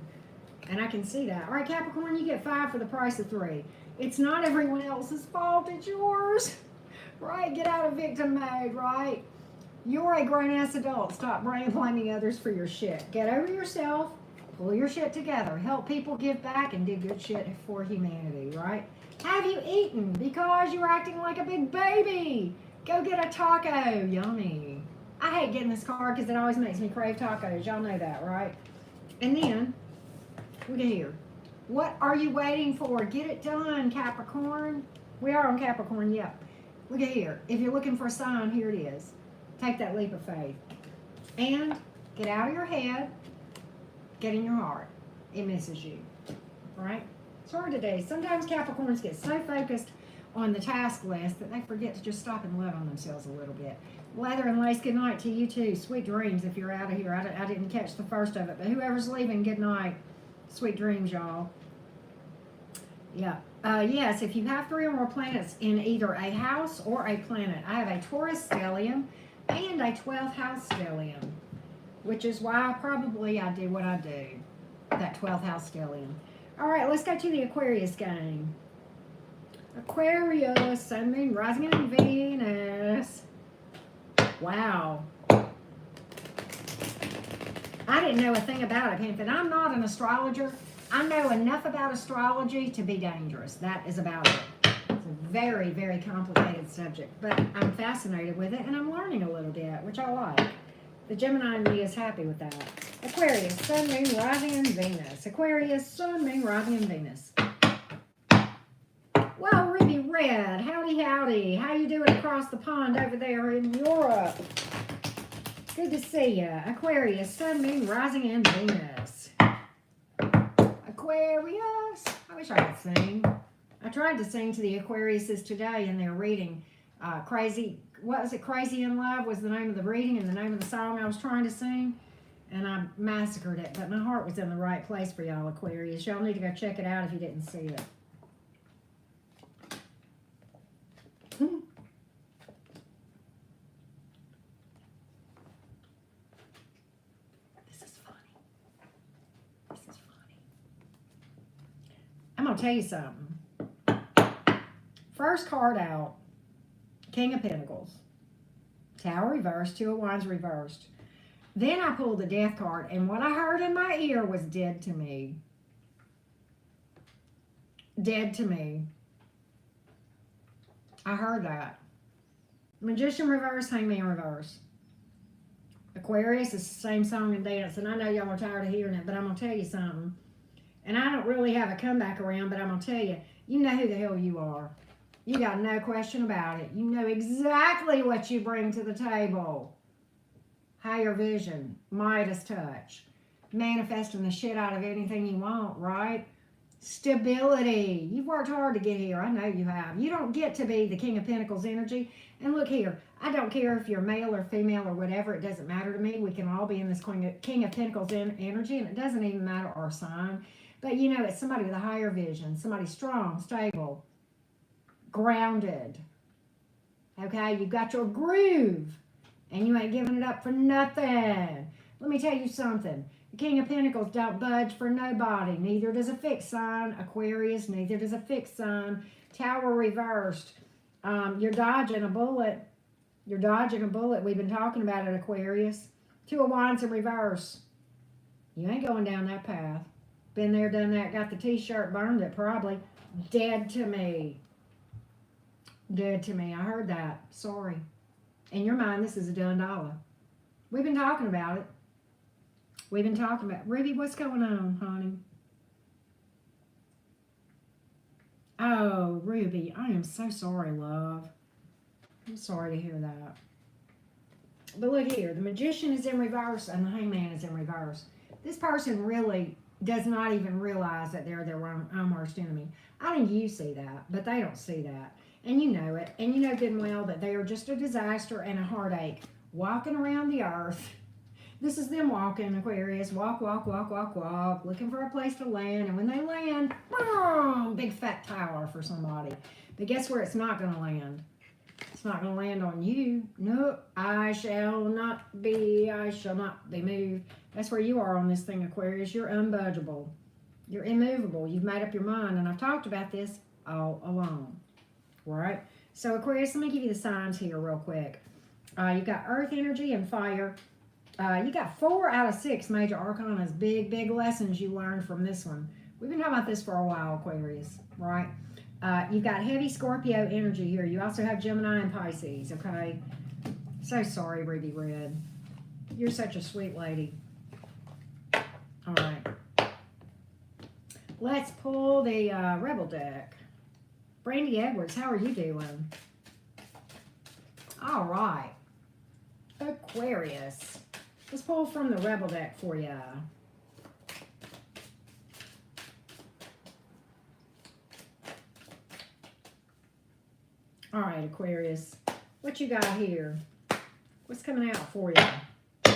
And I can see that. All right, Capricorn, you get 5 for the price of 3. It's not everyone else's fault, it's yours. Right? Get out of victim mode, right? You're a grown-ass adult. Stop blaming others for your shit. Get over yourself. Pull your shit together. Help people give back and do good shit for humanity, right? Have you eaten? Because you're acting like a big baby. Go get a taco. Yummy. I hate getting this card because it always makes me crave tacos. Y'all know that, right? And then, look at here. What are you waiting for? Get it done, Capricorn. We are on Capricorn, yep. Look at here. If you're looking for a sign, here it is. Take that leap of faith. And get out of your head. Get in your heart. It misses you. Right? It's hard to do. Sometimes Capricorns get so focused on the task list that they forget to just stop and love on themselves a little bit. Leather and Lace, good night to you too. Sweet dreams if you're out of here. I didn't catch the first of it, but whoever's leaving, good night. Sweet dreams, y'all. Yeah. Yes, if you have 3 or more planets in either a house or a planet. I have a Taurus stellium and a 12th house stellium, which is why probably I do what I do. That 12th house stellium. All right, let's go to the Aquarius game. Aquarius, Sun, Moon, Rising, and Venus. Wow. I didn't know a thing about it, Panther. I'm not an astrologer. I know enough about astrology to be dangerous. That is about it. It's a very, very complicated subject, but I'm fascinated with it, and I'm learning a little bit, which I like. The Gemini in me is happy with that. Aquarius, Sun, Moon, Rising, and Venus. Aquarius, Sun, Moon, Rising, and Venus. Well, Ruby Red, howdy, howdy. How you doing across the pond over there in Europe? Good to see ya. Aquarius, Sun, Moon, Rising, and Venus. Aquarius. I wish I could sing. I tried to sing to the Aquariuses today in their reading. Crazy, what was it? Crazy in Love was the name of the reading and the name of the song I was trying to sing. And I massacred it, but my heart was in the right place for y'all, Aquarius. Y'all need to go check it out if you didn't see it. This is funny. to tell you something. First card out, King of Pentacles. Tower reversed, Two of Wands reversed. Then I pulled the Death card, and what I heard in my ear was dead to me. Dead to me. I heard that. Magician reverse, Hangman reverse. Aquarius is the same song and dance, and I know y'all are tired of hearing it, but I'm going to tell you something. And I don't really have a comeback around, but I'm going to tell you, you know who the hell you are. You got no question about it. You know exactly what you bring to the table. Higher vision, Midas touch, manifesting the shit out of anything you want, right? Stability. You've worked hard to get here. I know you have. You don't get to be the King of Pentacles energy. And look here, I don't care if you're male or female or whatever. It doesn't matter to me. We can all be in this King of Pentacles energy, and it doesn't even matter our sign. But, you know, it's somebody with a higher vision, somebody strong, stable, grounded. Okay? You've got your groove, and you ain't giving it up for nothing. Let me tell you something. The King of Pentacles don't budge for nobody. Neither does a fixed sign. Aquarius, neither does a fixed sign. Tower reversed. You're dodging a bullet. You're dodging a bullet. We've been talking about it, Aquarius. Two of Wands in reverse. You ain't going down that path. Been there, done that. Got the t-shirt, burned it probably. Dead to me. Dead to me. I heard that. Sorry. In your mind, this is a done dollar. We've been talking about it. We've been talking about... Ruby, what's going on, honey? Oh, Ruby, I am so sorry, love. I'm sorry to hear that. But look here. The Magician is in reverse and the Hangman is in reverse. This person really does not even realize that they're their own worst enemy. I think you see that, but they don't see that. And you know it. And you know good and well that they are just a disaster and a heartache walking around the earth. This is them walking, Aquarius. Walk, walk, walk, walk, walk. Looking for a place to land. And when they land, boom, big fat tower for somebody. But guess where it's not going to land? It's not going to land on you. No, I shall not be moved. That's where you are on this thing, Aquarius. You're unbudgeable. You're immovable. You've made up your mind. And I've talked about this all along. Right? So, Aquarius, let me give you the signs here real quick. You've got earth energy and fire. You got 4 out of 6 major arcanas. Big, big lessons you learned from this one. We've been talking about this for a while, Aquarius. Right? You've got heavy Scorpio energy here. You also have Gemini and Pisces, okay? So sorry, Ruby Red. You're such a sweet lady. All right. Let's pull the Rebel deck. Brandy Edwards, how are you doing? All right. Aquarius. Let's pull from the Rebel deck for you. All right, Aquarius. What you got here? What's coming out for you?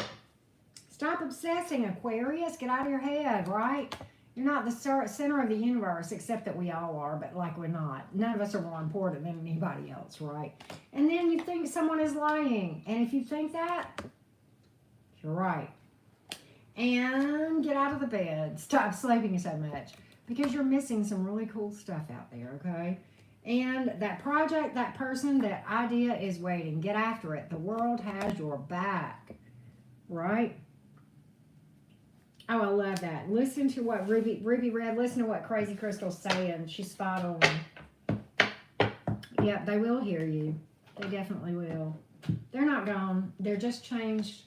Stop obsessing, Aquarius. Get out of your head, right? You're not the center of the universe, except that we all are, but like we're not. None of us are more important than anybody else, right? And then you think someone is lying. And if you think that, you're right. And get out of the bed. Stop sleeping so much. Because you're missing some really cool stuff out there, okay? And that project, that person, that idea is waiting. Get after it. The world has your back, right? Oh, I love that. Listen to what Ruby Red, listen to what Crazy Crystal's saying. She's spot on. Yeah, they will hear you. They definitely will. They're not gone. They're just changed.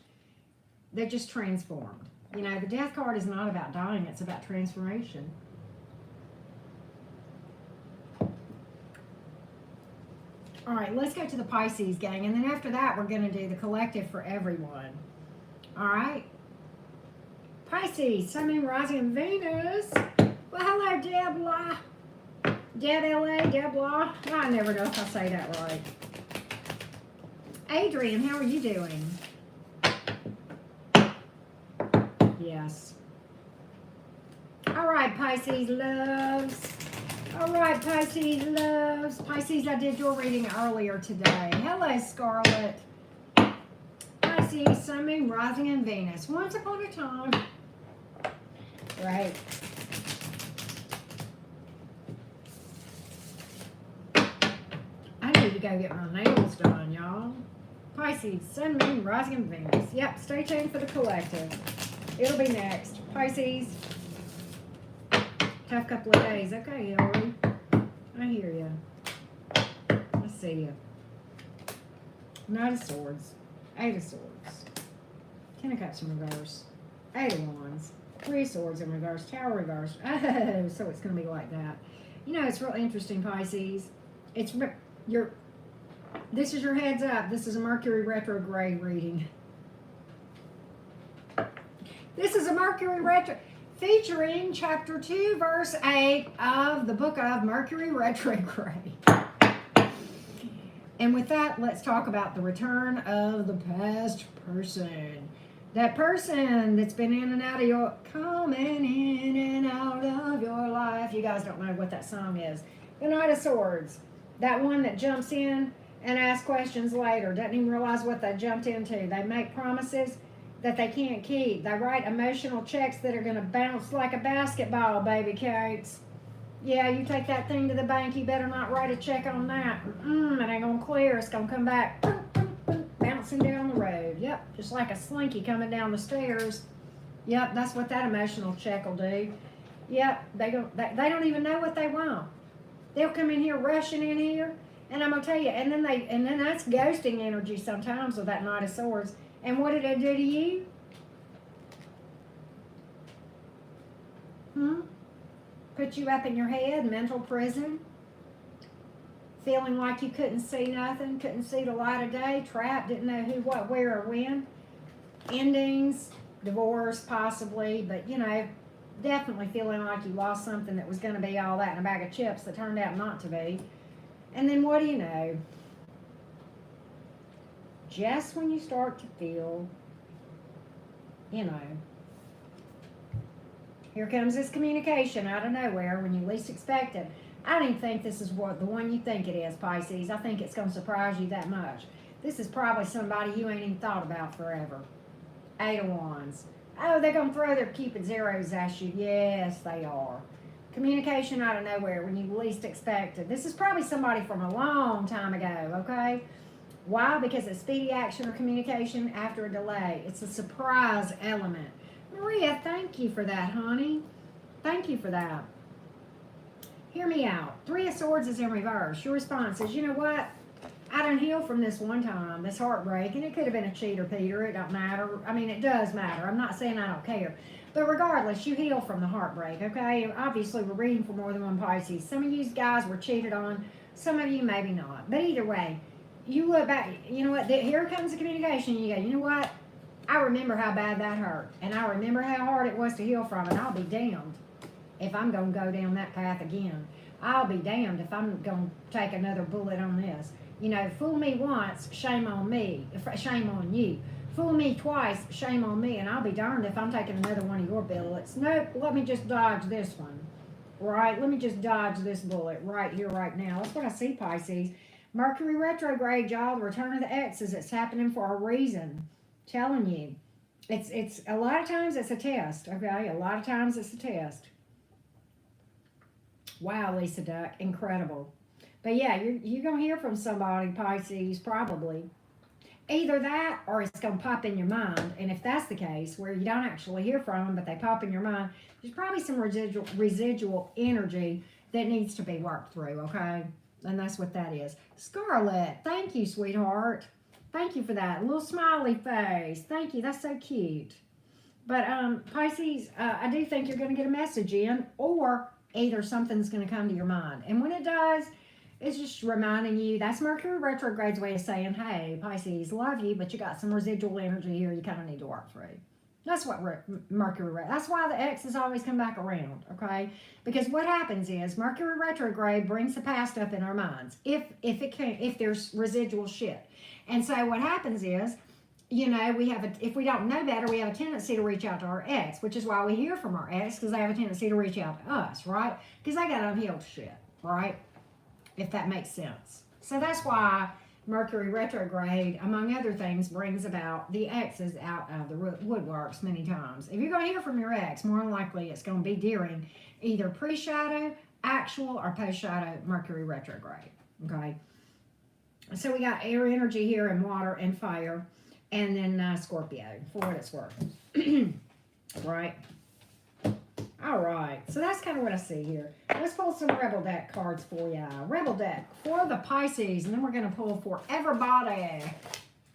They're just transformed. You know, the Death card is not about dying. It's about transformation. All right, let's go to the Pisces, gang. And then after that, we're going to do the collective for everyone. All right? Pisces, Sun, Moon, Rising, and Venus. Well, hello, Deb. Deb LA, Deb Law. I never know if I say that right. Adrian, how are you doing? Yes. All right, Pisces loves. All right, Pisces loves. Pisces, I did your reading earlier today. Hello, Scarlett. Pisces, Sun, Moon, Rising, and Venus. Once upon a time. Right. need to go get my nails done, y'all. Pisces, Sun, Moon, Rising, and Venus. Yep, stay tuned for the collective. It'll be next. Pisces. Tough couple of days. Okay, Hillary. I hear you. I see you. Knight of Swords. Eight of Swords. Ten of Cups in reverse. Eight of Wands. Three of Swords in reverse. Tower reverse. Oh, so it's going to be like that. You know, it's real interesting, Pisces. This is your heads up. This is a Mercury retrograde reading. This is a Mercury retro featuring chapter 2, verse 8 of the book of Mercury retrograde. And with that, let's talk about the return of the past person. That person that's been in and out of your, coming in and out of your life. You guys don't know what that song is. The Knight of Swords. That one that jumps in and asks questions later. Doesn't even realize what they jumped into. They make promises that they can't keep. They write emotional checks that are going to bounce like a basketball, baby Kates. Yeah, you take that thing to the bank, you better not write a check on that. It ain't going to clear. It's going to come back bouncing down the road. Yep, just like a slinky coming down the stairs. Yep, that's what that emotional check will do. Yep, they don't even know what they want. They'll come in here rushing in here, and I'm gonna tell you, and then that's ghosting energy sometimes with that Knight of Swords. And what did they do to you? Put you up in your head, mental prison, feeling like you couldn't see nothing, couldn't see the light of day, trapped, didn't know who, what, where, or when. Endings, divorce, possibly, but you know, definitely feeling like you lost something that was going to be all that in a bag of chips that turned out not to be. And then what do you know? Just when you start to feel, you know, here comes this communication out of nowhere when you least expect it. I don't even think this is what the one you think it is, Pisces. I think it's going to surprise you that much. This is probably somebody you ain't even thought about forever. Eight of Wands. Oh, they're going to throw their Cupid zeros at you. Yes, they are. Communication out of nowhere when you least expect it. This is probably somebody from a long time ago, okay? Why? Because it's speedy action or communication after a delay. It's a surprise element. Maria, thank you for that, honey. Thank you for that. Hear me out. Three of Swords is in reverse. Your response is, you know what? I done healed from this one time, this heartbreak, and it could have been a cheater, Peter. It don't matter. I mean, it does matter. I'm not saying I don't care. But regardless, you heal from the heartbreak, okay? Obviously, we're reading for more than one Pisces. Some of you guys were cheated on. Some of you maybe not. But either way, you look back, you know what? Here comes the communication. You go, you know what? I remember how bad that hurt. And I remember how hard it was to heal from it. I'll be damned if I'm going to go down that path again. I'll be damned if I'm going to take another bullet on this. You know, fool me once, shame on me, shame on you. Fool me twice, shame on me, and I'll be darned if I'm taking another one of your bullets. Nope, let me just dodge this one. Right? Let me just dodge this bullet right here, right now. That's what I see, Pisces. Mercury retrograde, y'all, the return of the exes. It's happening for a reason. Telling you. It's a lot of times it's a test, okay? A lot of times it's a test. Wow, Lisa Duck, incredible. But yeah, you're going to hear from somebody, Pisces, probably. Either that or it's going to pop in your mind. And if that's the case, where you don't actually hear from them, but they pop in your mind, there's probably some residual energy that needs to be worked through, okay? And that's what that is. Scarlett, thank you, sweetheart. Thank you for that. A little smiley face. Thank you. That's so cute. But Pisces, I do think you're going to get a message in, or either something's going to come to your mind. And when it does, it's just reminding you, that's Mercury retrograde's way of saying, hey, Pisces, love you, but you got some residual energy here you kind of need to work through. That's what Mercury, that's why the exes always come back around, okay? Because what happens is Mercury retrograde brings the past up in our minds, if there's residual shit. And so what happens is, you know, if we don't know better, we have a tendency to reach out to our ex, which is why we hear from our ex, because they have a tendency to reach out to us, right? Because they got unhealed shit, right? If that makes sense. So that's why Mercury retrograde, among other things, brings about the exes out of the woodworks many times. If you're going to hear from your ex, more than likely it's going to be during either pre-shadow, actual, or post-shadow Mercury retrograde, okay? So we got air energy here and water and fire. And then Scorpio, for what it's worth. Right? All right. So that's kind of what I see here. Let's pull some Rebel Deck cards for you. Rebel Deck for the Pisces. And then we're going to pull for everybody.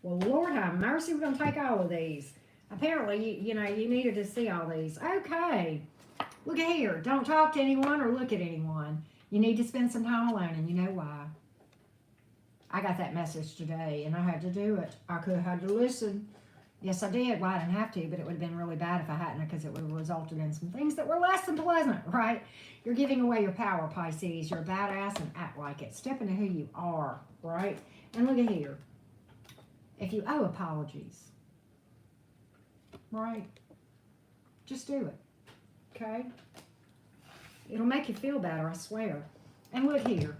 Well, Lord have mercy. We're going to take all of these. Apparently, you needed to see all these. Okay. Look at here. Don't talk to anyone or look at anyone. You need to spend some time alone, and you know why. I got that message today, and I had to do it. I could have had to listen. Yes, I did. Well, I didn't have to, but it would have been really bad if I hadn't, because it would have resulted in some things that were less than pleasant, right? You're giving away your power, Pisces. You're a badass and act like it. Step into who you are, right? And look at here. If you owe apologies, right? Just do it, okay? It'll make you feel better, I swear. And look here.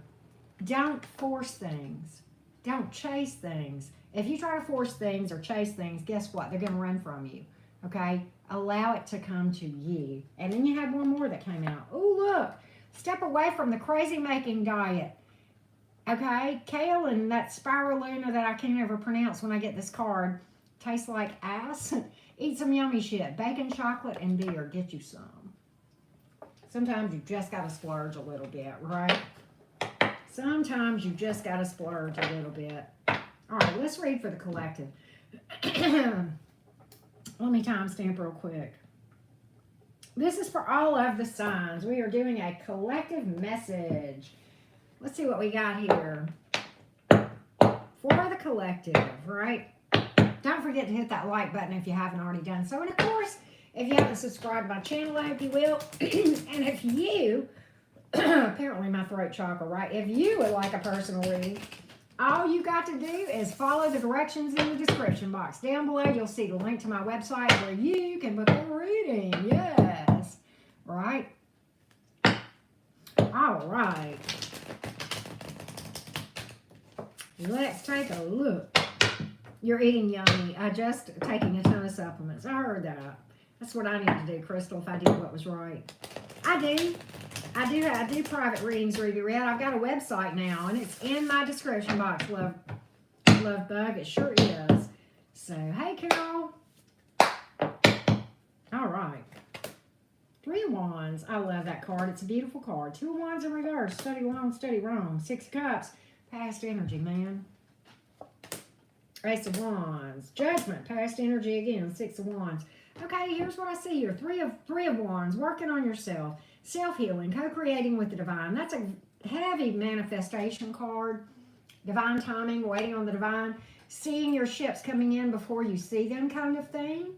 Don't force things. Don't chase things. If you try to force things or chase things, guess what? They're going to run from you, okay? Allow it to come to you. And then you had one more that came out. Oh, look. Step away from the crazy-making diet, okay? Kale and that spirulina that I can't ever pronounce when I get this card tastes like ass. Eat some yummy shit. Bacon, chocolate, and beer. Get you some. Sometimes you just got to splurge a little bit, right? Sometimes you just got to splurge a little bit. All right, let's read for the collective. Let me timestamp real quick. This is for all of the signs. We are doing a collective message. Let's see what we got here. For the collective, right? Don't forget to hit that like button if you haven't already done so. And of course, if you haven't subscribed to my channel, I hope you will. And if you, apparently my throat chakra, right? If you would like a personal reading, all you got to do is follow the directions in the description box. Down below, you'll see the link to my website where you can book a reading. Yes. Right? All right. Let's take a look. You're eating yummy. I just taking a ton of supplements. I heard that. That's what I need to do, Crystal, if I did what was right. I do private readings, Ruby Red. I've got a website now, and it's in my description box, Love Bug. It sure is. So, hey, Carol. All right. 3 of Wands. I love that card. It's a beautiful card. 2 of Wands in reverse. Study long, study wrong. 6 of Cups. Past energy, man. Ace of Wands. Judgment. Past energy again. 6 of Wands. Okay, here's what I see here. 3 of Wands. Working on yourself. Self-healing. Co-creating with the divine. That's a heavy manifestation card. Divine timing. Waiting on the divine. Seeing your ships coming in before you see them, kind of thing.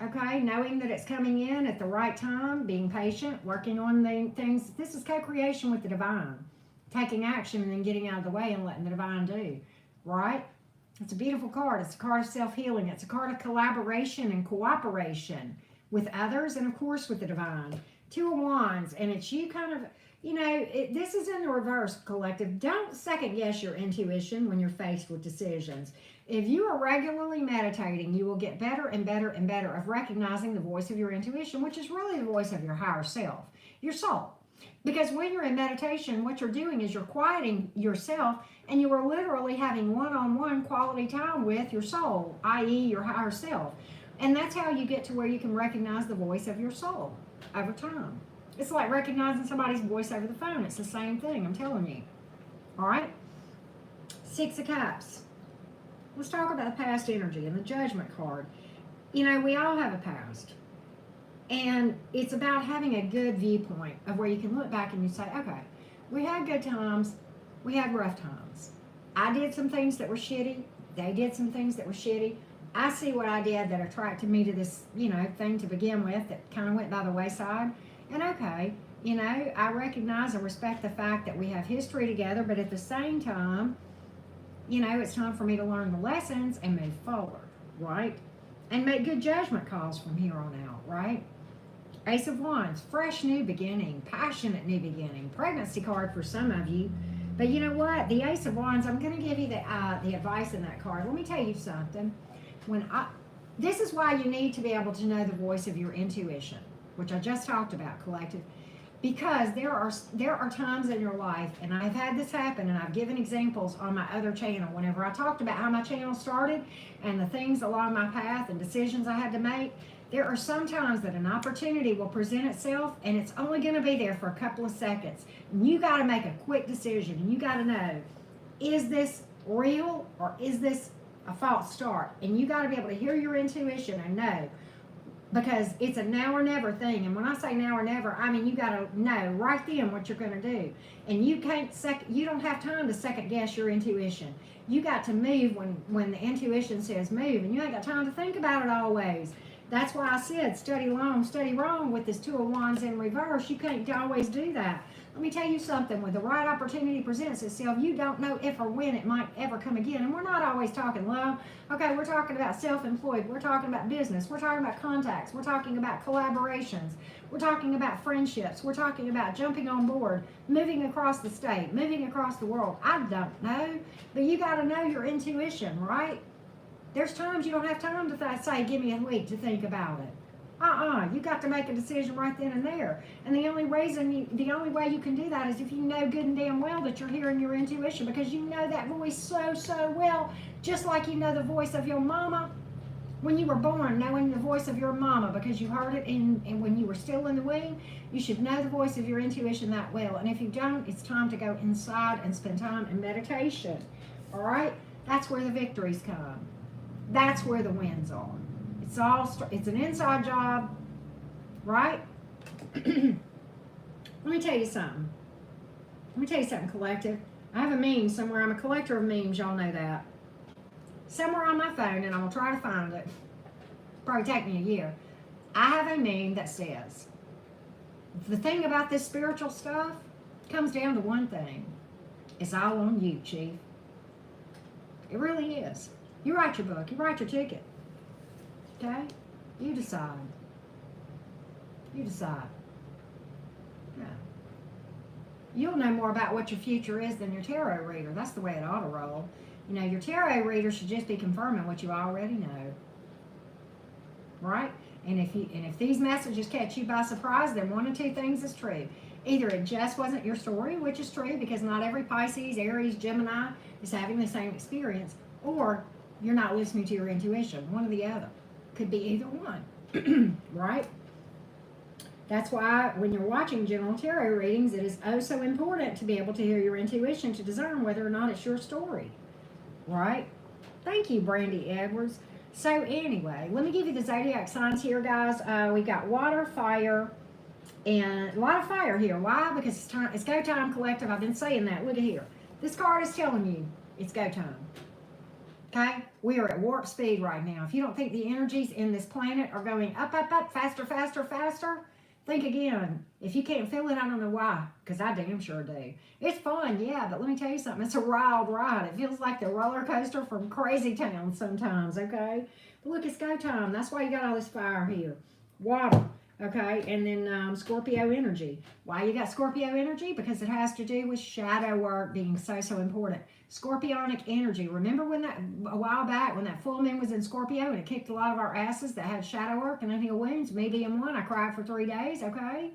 Okay, knowing that it's coming in at the right time. Being patient. Working on things. This is co-creation with the divine. Taking action and then getting out of the way and letting the divine do. Right? It's a beautiful card. It's a card of self-healing. It's a card of collaboration and cooperation with others and, of course, with the divine. 2 of Wands, and it's you kind of, this is in the reverse, collective. Don't second-guess your intuition when you're faced with decisions. If you are regularly meditating, you will get better and better and better of recognizing the voice of your intuition, which is really the voice of your higher self, your soul. Because when you're in meditation, what you're doing is you're quieting yourself, and you are literally having one-on-one quality time with your soul, i.e. your higher self. And that's how you get to where you can recognize the voice of your soul over time. It's like recognizing somebody's voice over the phone. It's the same thing, I'm telling you. All right? 6 of Cups. Let's talk about the past energy and the Judgment card. We all have a past. And it's about having a good viewpoint of where you can look back and you say, okay, we had good times, we had rough times. I did some things that were shitty. They did some things that were shitty. I see what I did that attracted me to this, thing to begin with that kind of went by the wayside. And okay, I recognize and respect the fact that we have history together, but at the same time, it's time for me to learn the lessons and move forward, right? And make good judgment calls from here on out, right? Ace of Wands, fresh new beginning, passionate new beginning, pregnancy card for some of you. But you know what? The Ace of Wands, I'm going to give you the advice in that card. Let me tell you something. This is why you need to be able to know the voice of your intuition, which I just talked about, collective. Because there are times in your life, and I've had this happen, and I've given examples on my other channel whenever I talked about how my channel started and the things along my path and decisions I had to make. There are some times that an opportunity will present itself, and it's only going to be there for a couple of seconds. And you got to make a quick decision, and you got to know, is this real or is this a false start? And you got to be able to hear your intuition and know, because it's a now or never thing. And when I say now or never, I mean you got to know right then what you're going to do. And you don't have time to second guess your intuition. You got to move when the intuition says move, and you ain't got time to think about it always. That's why I said study long, study wrong with this Two of Wands in reverse. You can't always do that. Let me tell you something. When the right opportunity presents itself, you don't know if or when it might ever come again. And we're not always talking love. Okay, we're talking about self-employed. We're talking about business. We're talking about contacts. We're talking about collaborations. We're talking about friendships. We're talking about jumping on board, moving across the state, moving across the world. I don't know, but you got to know your intuition, right? There's times you don't have time to say, give me a week to think about it. You got to make a decision right then and there. And the only way you can do that is if you know good and damn well that you're hearing your intuition, because you know that voice so well, just like you know the voice of your mama when you were born, knowing the voice of your mama because you heard it and when you were still in the womb. You should know the voice of your intuition that well. And if you don't, it's time to go inside and spend time in meditation. All right? That's where the victories come. That's where the wins are. It's an inside job, right? Let me tell you something. Collective. I have a meme somewhere. I'm a collector of memes. Y'all know that. Somewhere on my phone, and I'm going to try to find it. Probably take me a year. I have a meme that says, the thing about this spiritual stuff comes down to one thing. It's all on you, Chief. It really is. You write your book. You write your ticket. Okay? You decide. Yeah. You'll know more about what your future is than your tarot reader. That's the way it ought to roll. You know, your tarot reader should just be confirming what you already know. Right? And if these messages catch you by surprise, then one of two things is true. Either it just wasn't your story, which is true because not every Pisces, Aries, Gemini is having the same experience, or you're not listening to your intuition. One or the other. Could be either one, right? That's why when you're watching general tarot readings, it is oh so important to be able to hear your intuition to discern whether or not it's your story, right? Thank you, Brandy Edwards. So anyway, let me give you the zodiac signs here, guys. We've got water, fire, and a lot of fire here. Why? Because it's go time, collective. I've been saying that. Look at here. This card is telling you it's go time. Okay, we are at warp speed right now. If you don't think the energies in this planet are going up, faster, think again. If you can't feel it, I don't know why, because I damn sure do. It's fun, yeah, but let me tell you something. It's a wild ride. It feels like the roller coaster from Crazy Town sometimes, okay? But look, it's go time. That's why you got all this fire here. Water, okay? And then Scorpio energy. Why you got Scorpio energy? Because it has to do with shadow work being so important. Scorpionic energy. Remember when a while back when that full moon was in Scorpio and it kicked a lot of our asses that had shadow work and unhealed wounds? Me being one, I cried for 3 days, okay?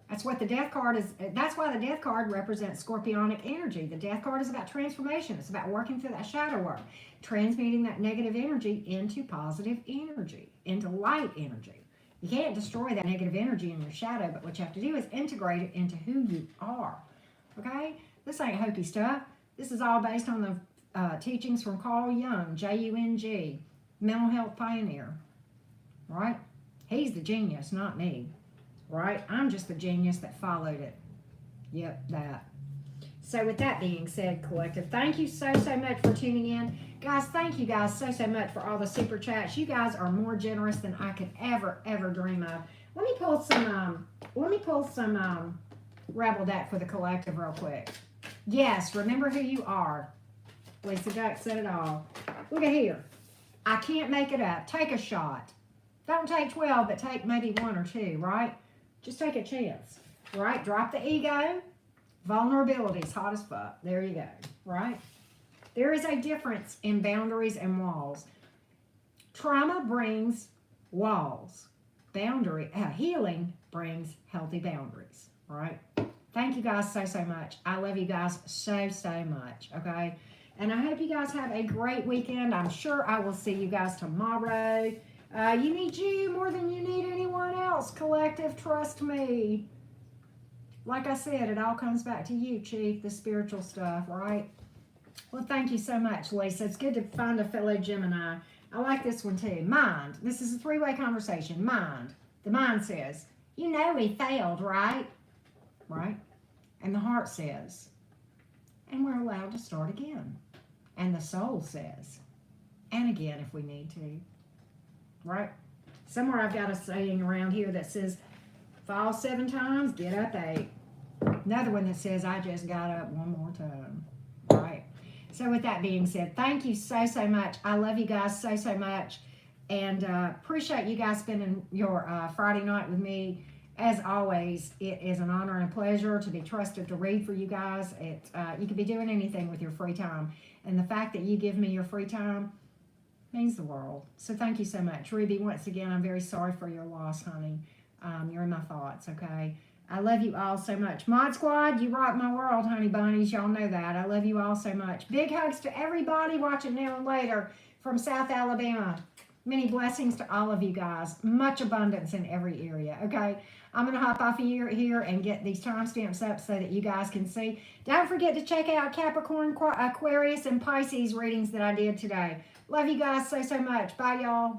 That's what the death card is. That's why the death card represents Scorpionic energy. The death card is about transformation. It's about working through that shadow work, transmuting that negative energy into positive energy, into light energy. You can't destroy that negative energy in your shadow, but what you have to do is integrate it into who you are, okay? This ain't hokey stuff. This is all based on the teachings from Carl Jung, Jung, mental health pioneer, right? He's the genius, not me, right? I'm just the genius that followed it. Yep, that. So with that being said, collective, thank you so much for tuning in. Guys, thank you guys so much for all the super chats. You guys are more generous than I could ever dream of. Let me pull some Rebel deck for the collective real quick. Yes, remember who you are. Lisa Duck said it all. Look at here. I can't make it up. Take a shot. Don't take 12, but take maybe 1 or 2, right? Just take a chance, right? Drop the ego. Vulnerability is hot as fuck. There you go, right? There is a difference in boundaries and walls. Trauma brings walls. healing brings healthy boundaries, all right? Thank you guys so much. I love you guys so much, okay? And I hope you guys have a great weekend. I'm sure I will see you guys tomorrow. You need you more than you need anyone else. Collective, trust me. Like I said, it all comes back to you, Chief, the spiritual stuff, right? Well, thank you so much, Lisa. It's good to find a fellow Gemini. I like this one too. Mind. This is a three-way conversation. Mind. The mind says, you know we failed, right? Right? And the heart says, and we're allowed to start again. And the soul says, and again if we need to. Right? Somewhere I've got a saying around here that says, fall 7 times, get up 8. Another one that says, I just got up one more time. Right? So with that being said, thank you so much. I love you guys so much. And appreciate you guys spending your Friday night with me. As always, it is an honor and a pleasure to be trusted to read for you guys. You could be doing anything with your free time. And the fact that you give me your free time means the world. So thank you so much. Ruby, once again, I'm very sorry for your loss, honey. You're in my thoughts, okay? I love you all so much. Mod Squad, you rock my world, honey bunnies. Y'all know that. I love you all so much. Big hugs to everybody watching now and later from South Alabama. Many blessings to all of you guys. Much abundance in every area, okay? I'm going to hop off here and get these timestamps up so that you guys can see. Don't forget to check out Capricorn, Aquarius, and Pisces readings that I did today. Love you guys so much. Bye, y'all.